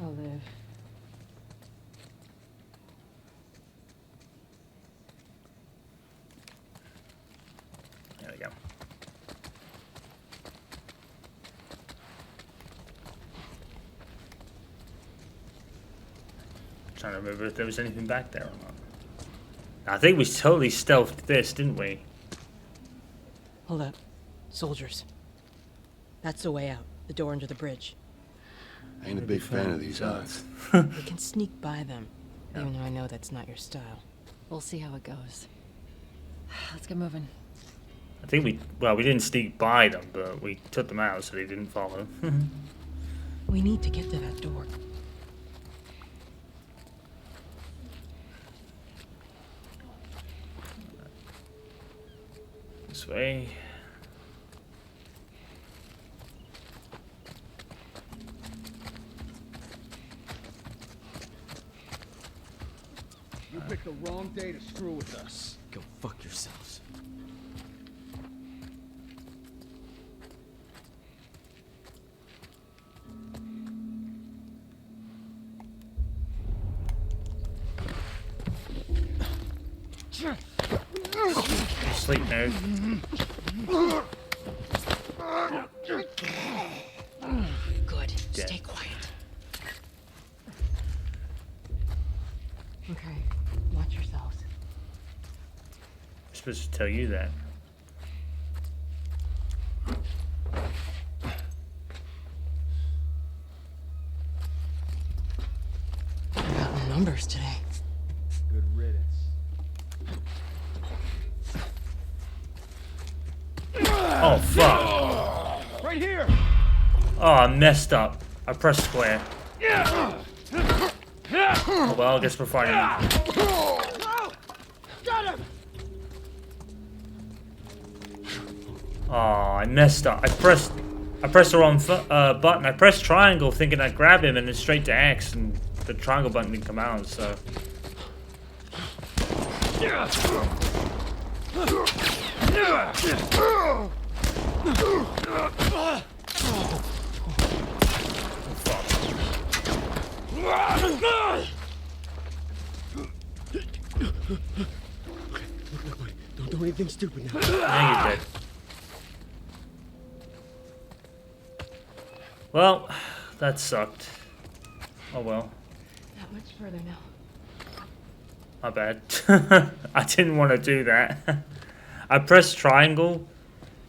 S20: I'll live.
S1: There we go. Trying to remember if there was anything back there or not. I think we totally stealthed this, didn't we?
S20: Hold up. Soldiers. That's the way out. The door under the bridge.
S9: I ain't a big fan of these odds.
S20: We can sneak by them, even though I know that's not your style.
S11: We'll see how it goes. Let's get moving.
S1: I think we didn't sneak by them, but we took them out so they didn't follow.
S20: We need to get to that door.
S1: This way.
S6: You picked the wrong day to screw with us.
S19: Go fuck yourselves.
S1: Sleep, nerd.
S20: Good.
S1: Dead.
S20: Stay quiet. Okay. Watch yourselves.
S1: I'm supposed to tell you that.
S20: We're out in numbers today.
S6: Good riddance.
S1: Oh, fuck.
S6: Right here!
S1: Oh, I messed up. I pressed square. Oh, well, I guess we're fighting.
S6: Got him!
S1: Oh, I messed up. I pressed the wrong button. I pressed triangle thinking I'd grab him and then straight to X, and the triangle button didn't come out, so...
S19: Don't do anything stupid now.
S1: Now you're dead. Well, that sucked. Oh well.
S20: Not much further now.
S1: My bad. I didn't want to do that. I pressed triangle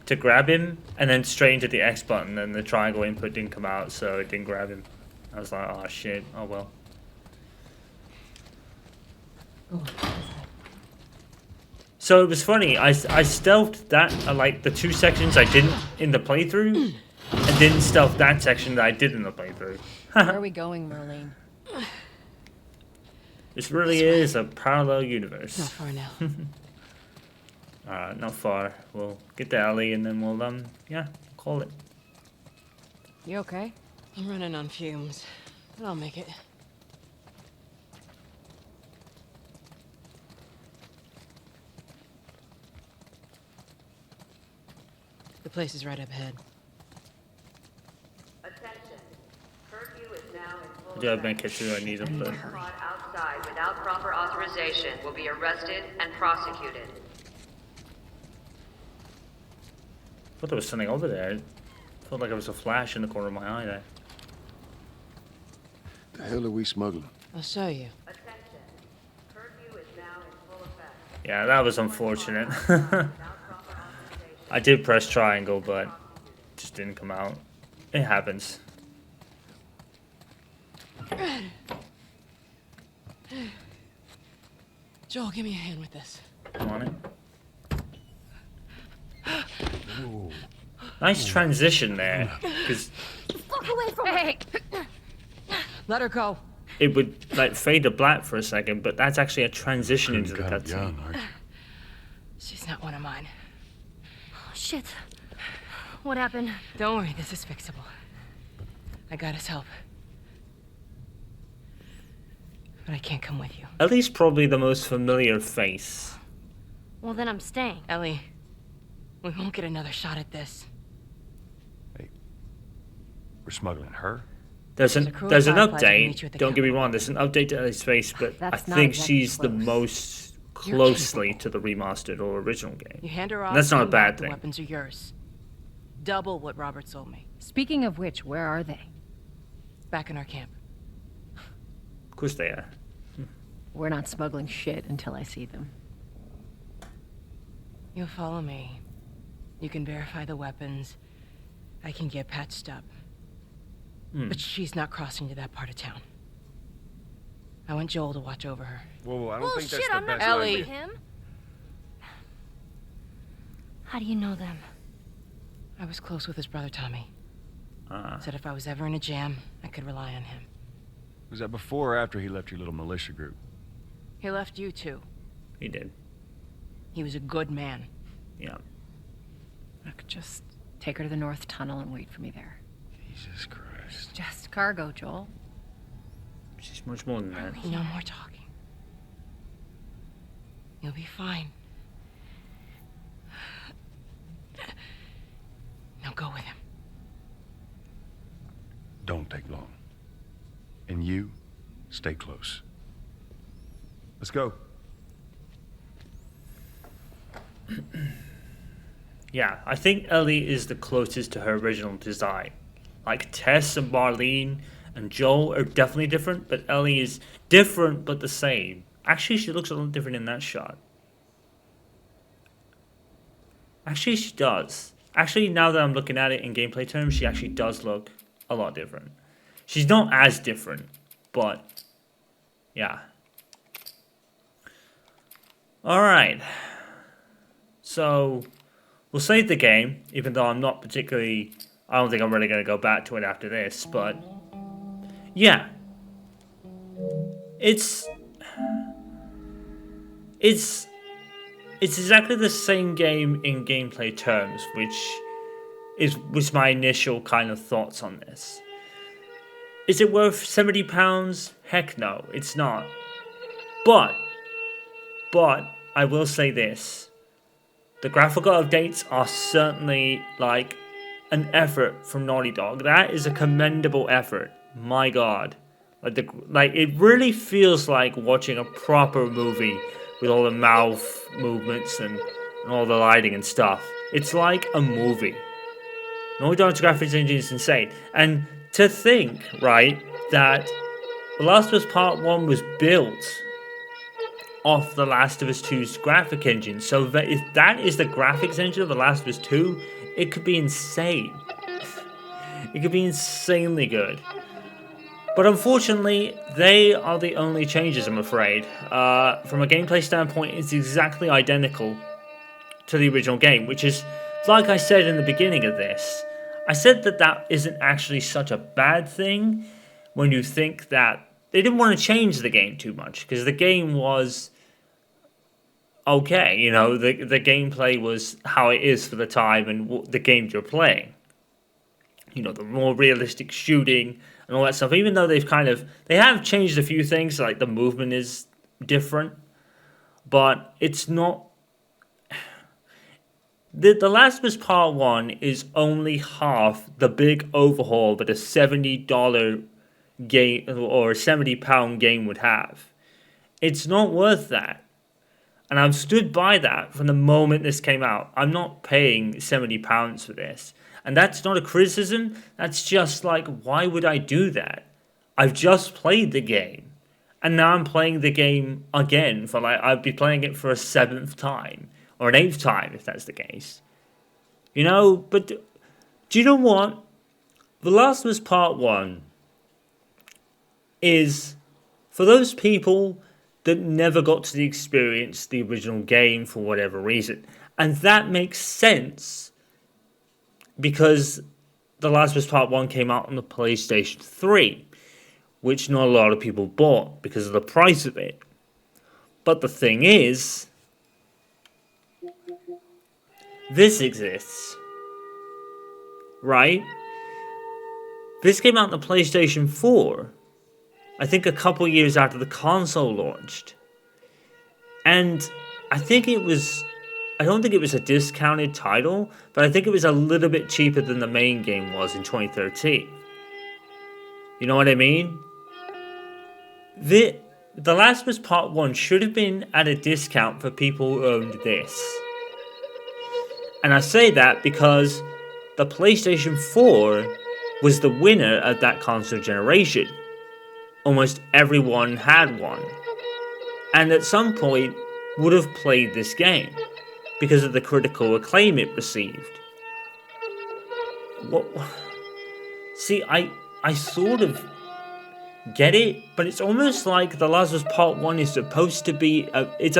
S1: to grab him and then straight into the X button, and the triangle input didn't come out, so it didn't grab him. I was like, oh shit, oh well. So it was funny, I stealthed that, like the 2 sections I didn't in the playthrough, and didn't stealth that section that I did in the playthrough.
S11: Where are we going, Marlene?
S1: This really is a parallel universe.
S20: Not far now.
S1: Not far. We'll get to Ellie and then we'll, yeah, call it.
S20: You okay? I'm running on fumes, but I'll make it. The place is right up ahead.
S5: Attention. Curfew is now in full
S1: I do have medkits too, I need them, but...
S5: caught outside without proper authorization will be arrested and prosecuted.
S1: I thought there was something over there. It felt like there was a flash in the corner of my eye there.
S2: The hell are we smuggling?
S20: I'll show you.
S5: Attention. Curfew is now in full effect.
S1: Yeah, that was unfortunate. I did press triangle, but it just didn't come out. It happens.
S20: Joel, give me a hand with this.
S1: I'm on it. Nice transition there, because
S20: Fuck away from Hey! Let her go.
S1: it would like fade to black for a second, but that's actually a transition into the cutscene.
S20: She's not one of mine.
S21: Oh, shit. What happened?
S20: Don't worry, this is fixable. I got his help. But I can't come with you.
S1: Ellie's probably the most familiar face.
S21: Well, then I'm staying.
S20: Ellie, we won't get another shot at this.
S2: We're smuggling her?
S1: There's an
S20: crew of firefighters will meet
S1: update.
S20: you at the
S1: Don't get me wrong. There's an update to Ellie's face, but
S21: That's
S1: I
S21: not
S1: think
S21: exactly
S1: she's the
S21: close.
S1: most
S20: You're
S1: closely to the remastered or original game.
S20: You hand her off.
S1: And that's not a
S20: come
S1: bad
S20: back, the
S1: thing.
S20: weapons are yours. Double what Robert sold me.
S11: Speaking of which, where are they?
S20: Back in our camp.
S1: Of course they are.
S11: We're not smuggling shit until I see them.
S20: You'll follow me. You can verify the weapons. I can get patched up. But she's not crossing to that part of town. I want Joel to watch over her.
S2: Whoa, I don't
S21: Oh,
S2: think
S21: shit,
S2: that's the
S21: I'm not
S2: best
S20: Ellie.
S2: idea.
S21: him. How do you know them?
S20: I was close with his brother Tommy.
S1: Ah.
S20: Said if I was ever in a jam, I could rely on him.
S2: Was that before or after he left your little militia group?
S20: He left you too.
S1: He did.
S20: He was a good man.
S1: Yeah.
S11: I could just take her to the North Tunnel and wait for me there.
S2: Jesus Christ.
S11: It's just cargo, Joel.
S1: She's much more than that.
S20: No more talking. You'll be fine. Now go with him.
S2: Don't take long. And you, stay close. Let's go.
S1: Yeah, I think Ellie is the closest to her original design. Like Tess and Marlene and Joel are definitely different, but Ellie is different but the same. Actually, she looks a little different in that shot. Actually, she does. Actually, now that I'm looking at it in gameplay terms, she actually does look a lot different. She's not as different, but yeah. Alright. So, we'll save the game, even though I'm not particularly... I don't think I'm really going to go back to it after this, but... yeah. It's exactly the same game in gameplay terms, which was my initial kind of thoughts on this. Is it worth £70? Heck no, it's not. But I will say this. The graphical updates are certainly like an effort from Naughty Dog. That is a commendable effort. My God. Like it really feels like watching a proper movie with all the mouth movements and all the lighting and stuff. It's like a movie. Naughty Dog's graphics engine is insane. And to think, right, that The Last of Us Part 1 was built off The Last of Us 2's graphic engine. So that if that is the graphics engine of The Last of Us 2, it could be insane. It could be insanely good. But unfortunately, they are the only changes, I'm afraid. From a gameplay standpoint, it's exactly identical to the original game, which is, like I said in the beginning of this, I said that that isn't actually such a bad thing when you think that they didn't want to change the game too much, because the game was okay. You know, the gameplay was how it is for the time and the games you're playing. You know, the more realistic shooting and all that stuff. Even though they have changed a few things, like the movement is different, but it's not. The Last of Us Part 1 is only half the big overhaul that a $70 game or £70 game would have. It's not worth that. And I've stood by that from the moment this came out. I'm not paying £70 for this. And that's not a criticism. That's just like, why would I do that? I've just played the game. And now I'm playing the game again for I'd be playing it for a 7th time. Or an 8th time, if that's the case. You know, but do you know what? The Last of Us Part 1 is for those people that never got to experience the original game for whatever reason. And that makes sense because The Last of Us Part 1 came out on the PlayStation 3, which not a lot of people bought because of the price of it. But the thing is, this exists, right? This came out on the PlayStation 4, I think a couple years after the console launched. And I don't think it was a discounted title, but I think it was a little bit cheaper than the main game was in 2013. You know what I mean? The Last of Us Part 1 should have been at a discount for people who owned this. And I say that because the PlayStation 4 was the winner of that console generation. Almost everyone had one. And at some point would have played this game because of the critical acclaim it received. See, I sort of get it, but it's almost like The Last of Us Part 1 is supposed to be it's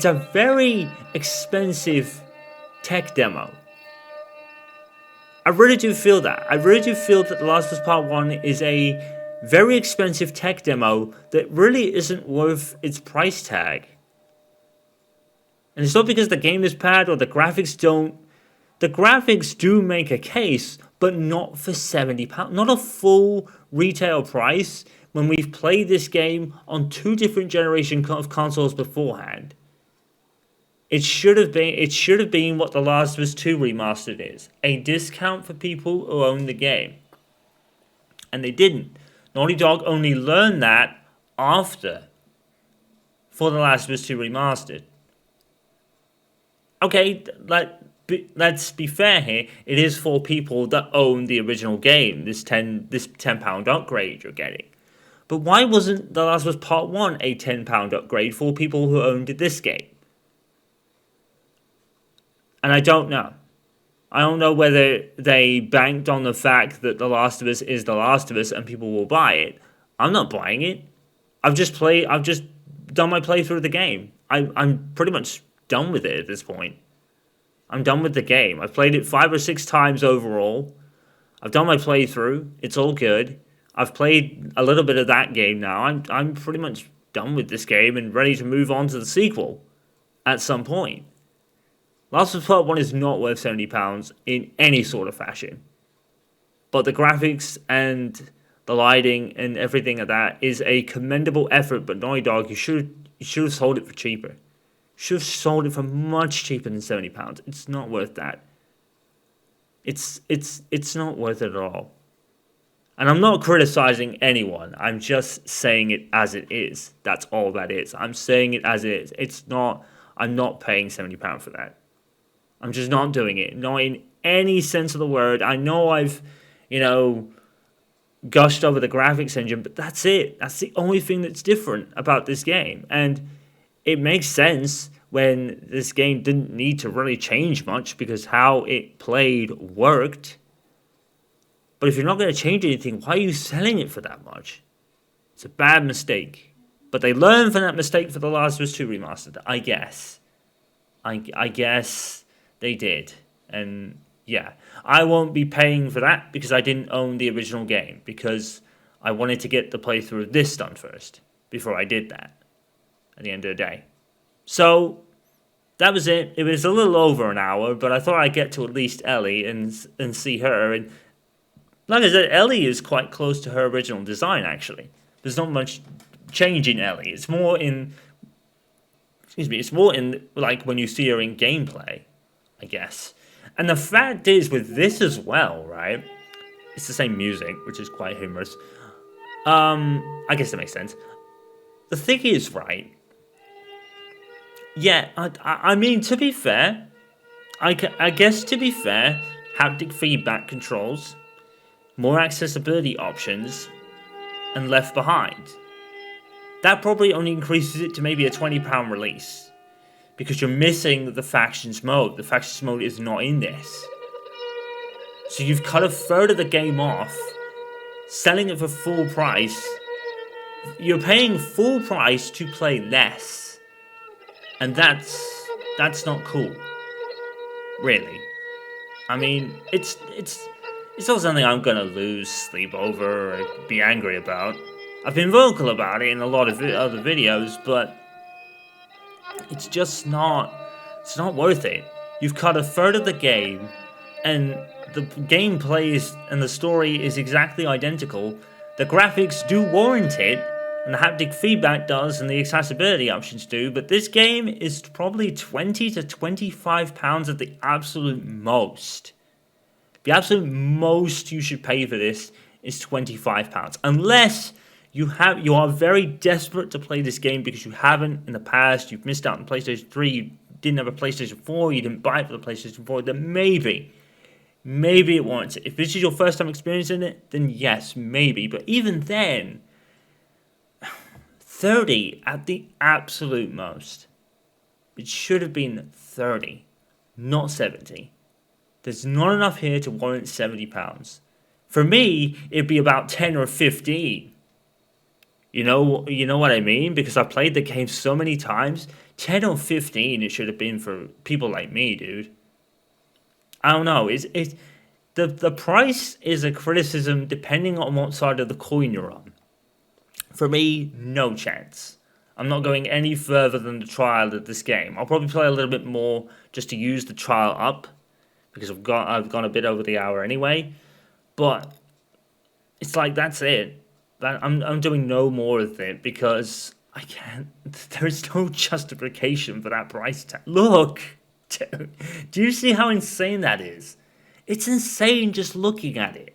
S1: a very expensive tech demo. I really do feel that. I really do feel that The Last of Us Part 1 is a very expensive tech demo that really isn't worth its price tag. And it's not because the game is bad or the graphics don't. The graphics do make a case, but not for £70. Not a full retail price when we've played this game on 2 different generations of consoles beforehand. It should have been what The Last of Us 2 Remastered is. A discount for people who own the game. And they didn't. Naughty Dog only learned that after for The Last of Us 2 Remastered. Okay, let's be fair here. It is for people that own the original game, this £10 upgrade you're getting. But why wasn't The Last of Us Part 1 a £10 upgrade for people who owned this game? And I don't know. I don't know whether they banked on the fact that The Last of Us is The Last of Us and people will buy it. I'm not buying it. I've just done my playthrough of the game. I'm pretty much done with it at this point. I'm done with the game. I've played it 5 or 6 times overall. I've done my playthrough. It's all good. I've played a little bit of that game now. I'm pretty much done with this game and ready to move on to the sequel at some point. Last of Us Part 1 is not worth £70 in any sort of fashion. But the graphics and the lighting and everything of that is a commendable effort, but Naughty Dog, you should have sold it for cheaper. You should have sold it for much cheaper than £70. It's not worth that. It's not worth it at all. And I'm not criticizing anyone. I'm just saying it as it is. That's all that is. I'm saying it as it is. I'm not paying £70 for that. I'm just not doing it. Not in any sense of the word. I know I've, gushed over the graphics engine, but that's it. That's the only thing that's different about this game. And it makes sense when this game didn't need to really change much because how it played worked. But if you're not going to change anything, why are you selling it for that much? It's a bad mistake. But they learned from that mistake for The Last of Us 2 Remastered, I guess. I guess they did. And yeah, I won't be paying for that because I didn't own the original game. Because I wanted to get the playthrough of this done first before I did that at the end of the day. So, that was it. It was a little over an hour, but I thought I'd get to at least Ellie and see her. And like I said, Ellie is quite close to her original design, actually. There's not much change in Ellie. It's more in... Excuse me, it's more in, like, when you see her in gameplay, I guess. And the fact is, with this as well, right? It's the same music, which is quite humorous. I guess that makes sense. The thing is, right? Yeah, I mean, to be fair, I guess to be fair, haptic feedback controls, more accessibility options, and Left Behind. That probably only increases it to maybe a £20 release. Because you're missing the Factions mode. The Factions mode is not in this. So you've cut a third of the game off, selling it for full price. You're paying full price to play less. And that's not cool. Really. I mean, it's not something I'm gonna lose sleep over or be angry about. I've been vocal about it in a lot of other videos, but it's just not worth it. You've cut a third of the game, and the gameplay and the story is exactly identical. The graphics do warrant it, and the haptic feedback does, and the accessibility options do, but this game is probably £20 to £25 at the absolute most. The absolute most you should pay for this is £25, unless you are very desperate to play this game because you haven't in the past, you've missed out on PlayStation 3, you didn't have a PlayStation 4, you didn't buy it for the PlayStation 4, then maybe it warrants it. If this is your first time experiencing it, then yes, maybe. But even then, 30 at the absolute most. It should have been 30, not 70. There's not enough here to warrant £70. For me, it'd be about 10 or 15. You know what I mean? Because I've played the game so many times. 10 or 15 it should have been for people like me, dude. I don't know. The price is a criticism depending on what side of the coin you're on. For me, no chance. I'm not going any further than the trial of this game. I'll probably play a little bit more just to use the trial up, because I've gone a bit over the hour anyway. But it's like, that's it. I'm doing no more of it because I can't. There's no justification for that price tag. Look, dude, do you see how insane that is? It's insane just looking at it.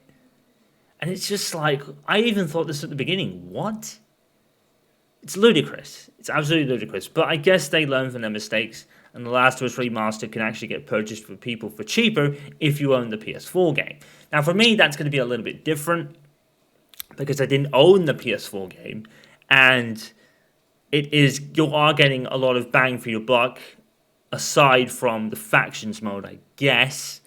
S1: And it's just like, I even thought this at the beginning. What? It's ludicrous. It's absolutely ludicrous. But I guess they learn from their mistakes, and The Last of Us Remastered can actually get purchased for people for cheaper if you own the PS4 game. Now, for me, that's going to be a little bit different, because I didn't own the PS4 game, and you are getting a lot of bang for your buck, aside from the Factions mode, I guess.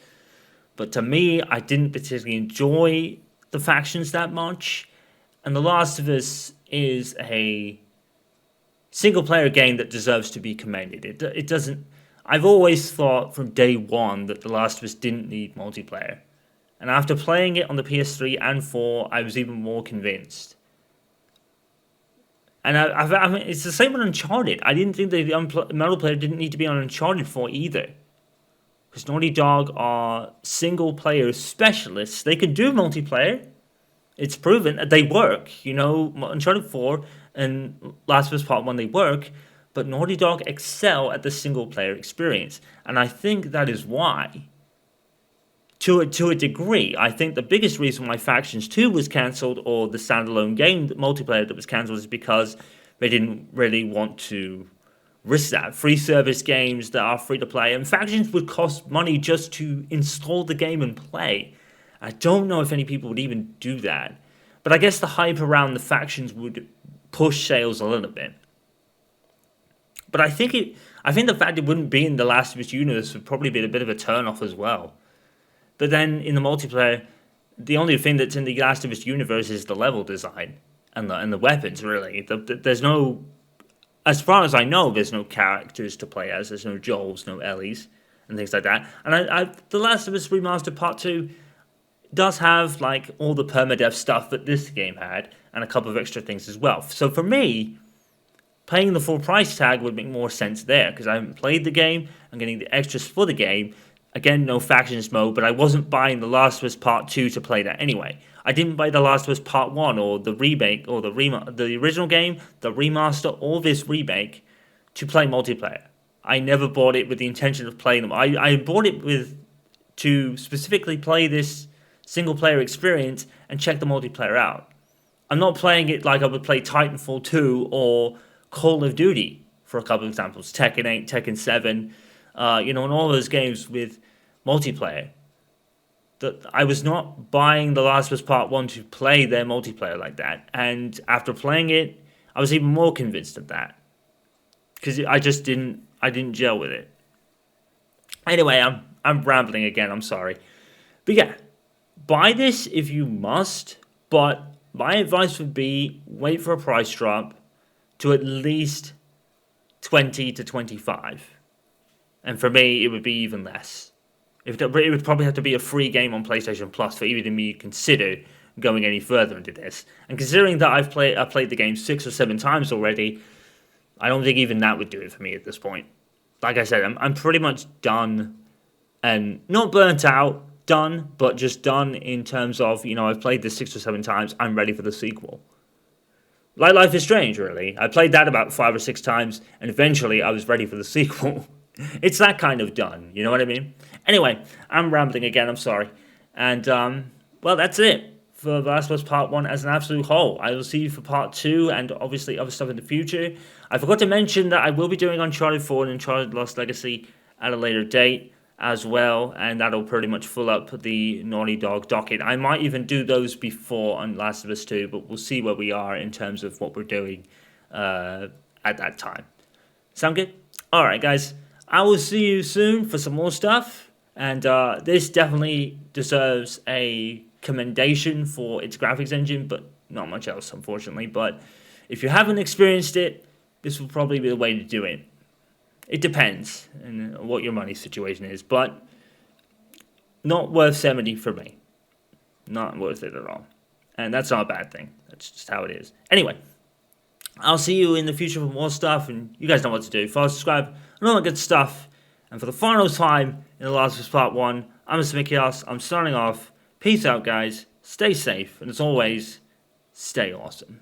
S1: But to me, I didn't particularly enjoy the Factions that much, and The Last of Us is a single-player game that deserves to be commended. It doesn't... I've always thought from day one that The Last of Us didn't need multiplayer. And after playing it on the PS3 and 4, I was even more convinced. And I mean, it's the same with Uncharted. I didn't think the multiplayer didn't need to be on Uncharted 4 either. Because Naughty Dog are single-player specialists. They can do multiplayer. It's proven that they work. You know, Uncharted 4 and Last of Us Part 1, they work. But Naughty Dog excel at the single-player experience. And I think that is why, to a degree, I think the biggest reason why Factions 2 was cancelled, or the standalone game multiplayer that was cancelled, is because they didn't really want to risk that. Free service games that are free to play, and Factions would cost money just to install the game and play. I don't know if any people would even do that. But I guess the hype around the Factions would push sales a little bit. But I think the fact it wouldn't be in the Last of Us universe would probably be a bit of a turn-off as well. But then in the multiplayer, the only thing that's in the Last of Us universe is the level design and the weapons, really. There's no, as far as I know, there's no characters to play as. There's no Joels, no Ellies, and things like that. And The Last of Us Remastered Part 2 does have like all the permadeath stuff that this game had, and a couple of extra things as well. So for me, paying the full price tag would make more sense there, because I haven't played the game. I'm getting the extras for the game. Again, no factions mode, but I wasn't buying The Last of Us Part 2 to play that anyway. I didn't buy The Last of Us Part 1 or the remake or the original game, the remaster, or this remake to play multiplayer. I never bought it with the intention of playing them. I bought it to specifically play this single player experience and check the multiplayer out. I'm not playing it like I would play Titanfall 2 or Call of Duty, for a couple of examples. Tekken 8, Tekken 7, and all those games with multiplayer. That I was not buying The Last of Us Part 1 to play their multiplayer like that. And after playing it, I was even more convinced of that. Because I didn't gel with it. Anyway, I'm rambling again, I'm sorry. But yeah, buy this if you must, but my advice would be wait for a price drop to at least 20 to 25. And for me, it would be even less. It would probably have to be a free game on PlayStation Plus for even me to consider going any further into this. And considering that I've played the game 6 or 7 times already, I don't think even that would do it for me at this point. Like I said, I'm pretty much done, and not burnt out, done, but just done in terms of, I've played this 6 or 7 times, I'm ready for the sequel. Like Life is Strange, really. I played that about 5 or 6 times, and eventually I was ready for the sequel. It's that kind of done, you know what I mean? Anyway, I'm rambling again, I'm sorry. And, well, that's it for The Last of Us Part 1 as an absolute whole. I will see you for Part 2 and obviously other stuff in the future. I forgot to mention that I will be doing Uncharted 4 and Uncharted Lost Legacy at a later date as well, and that'll pretty much fill up the Naughty Dog docket. I might even do those before on Last of Us 2, but we'll see where we are in terms of what we're doing at that time. Sound good? Alright guys, I will see you soon for some more stuff, and this definitely deserves a commendation for its graphics engine, but not much else unfortunately. But if you haven't experienced it, this will probably be the way to do it. It depends on what your money situation is, but not worth 70 for me. Not worth it at all. And that's not a bad thing. That's just how it is. Anyway, I'll see you in the future for more stuff, and you guys know what to do. Follow, subscribe, and all that good stuff. And for the final time in The Last of Us Part 1, I'm Mr. Mickey House. I'm signing off. Peace out, guys. Stay safe, and as always, stay awesome.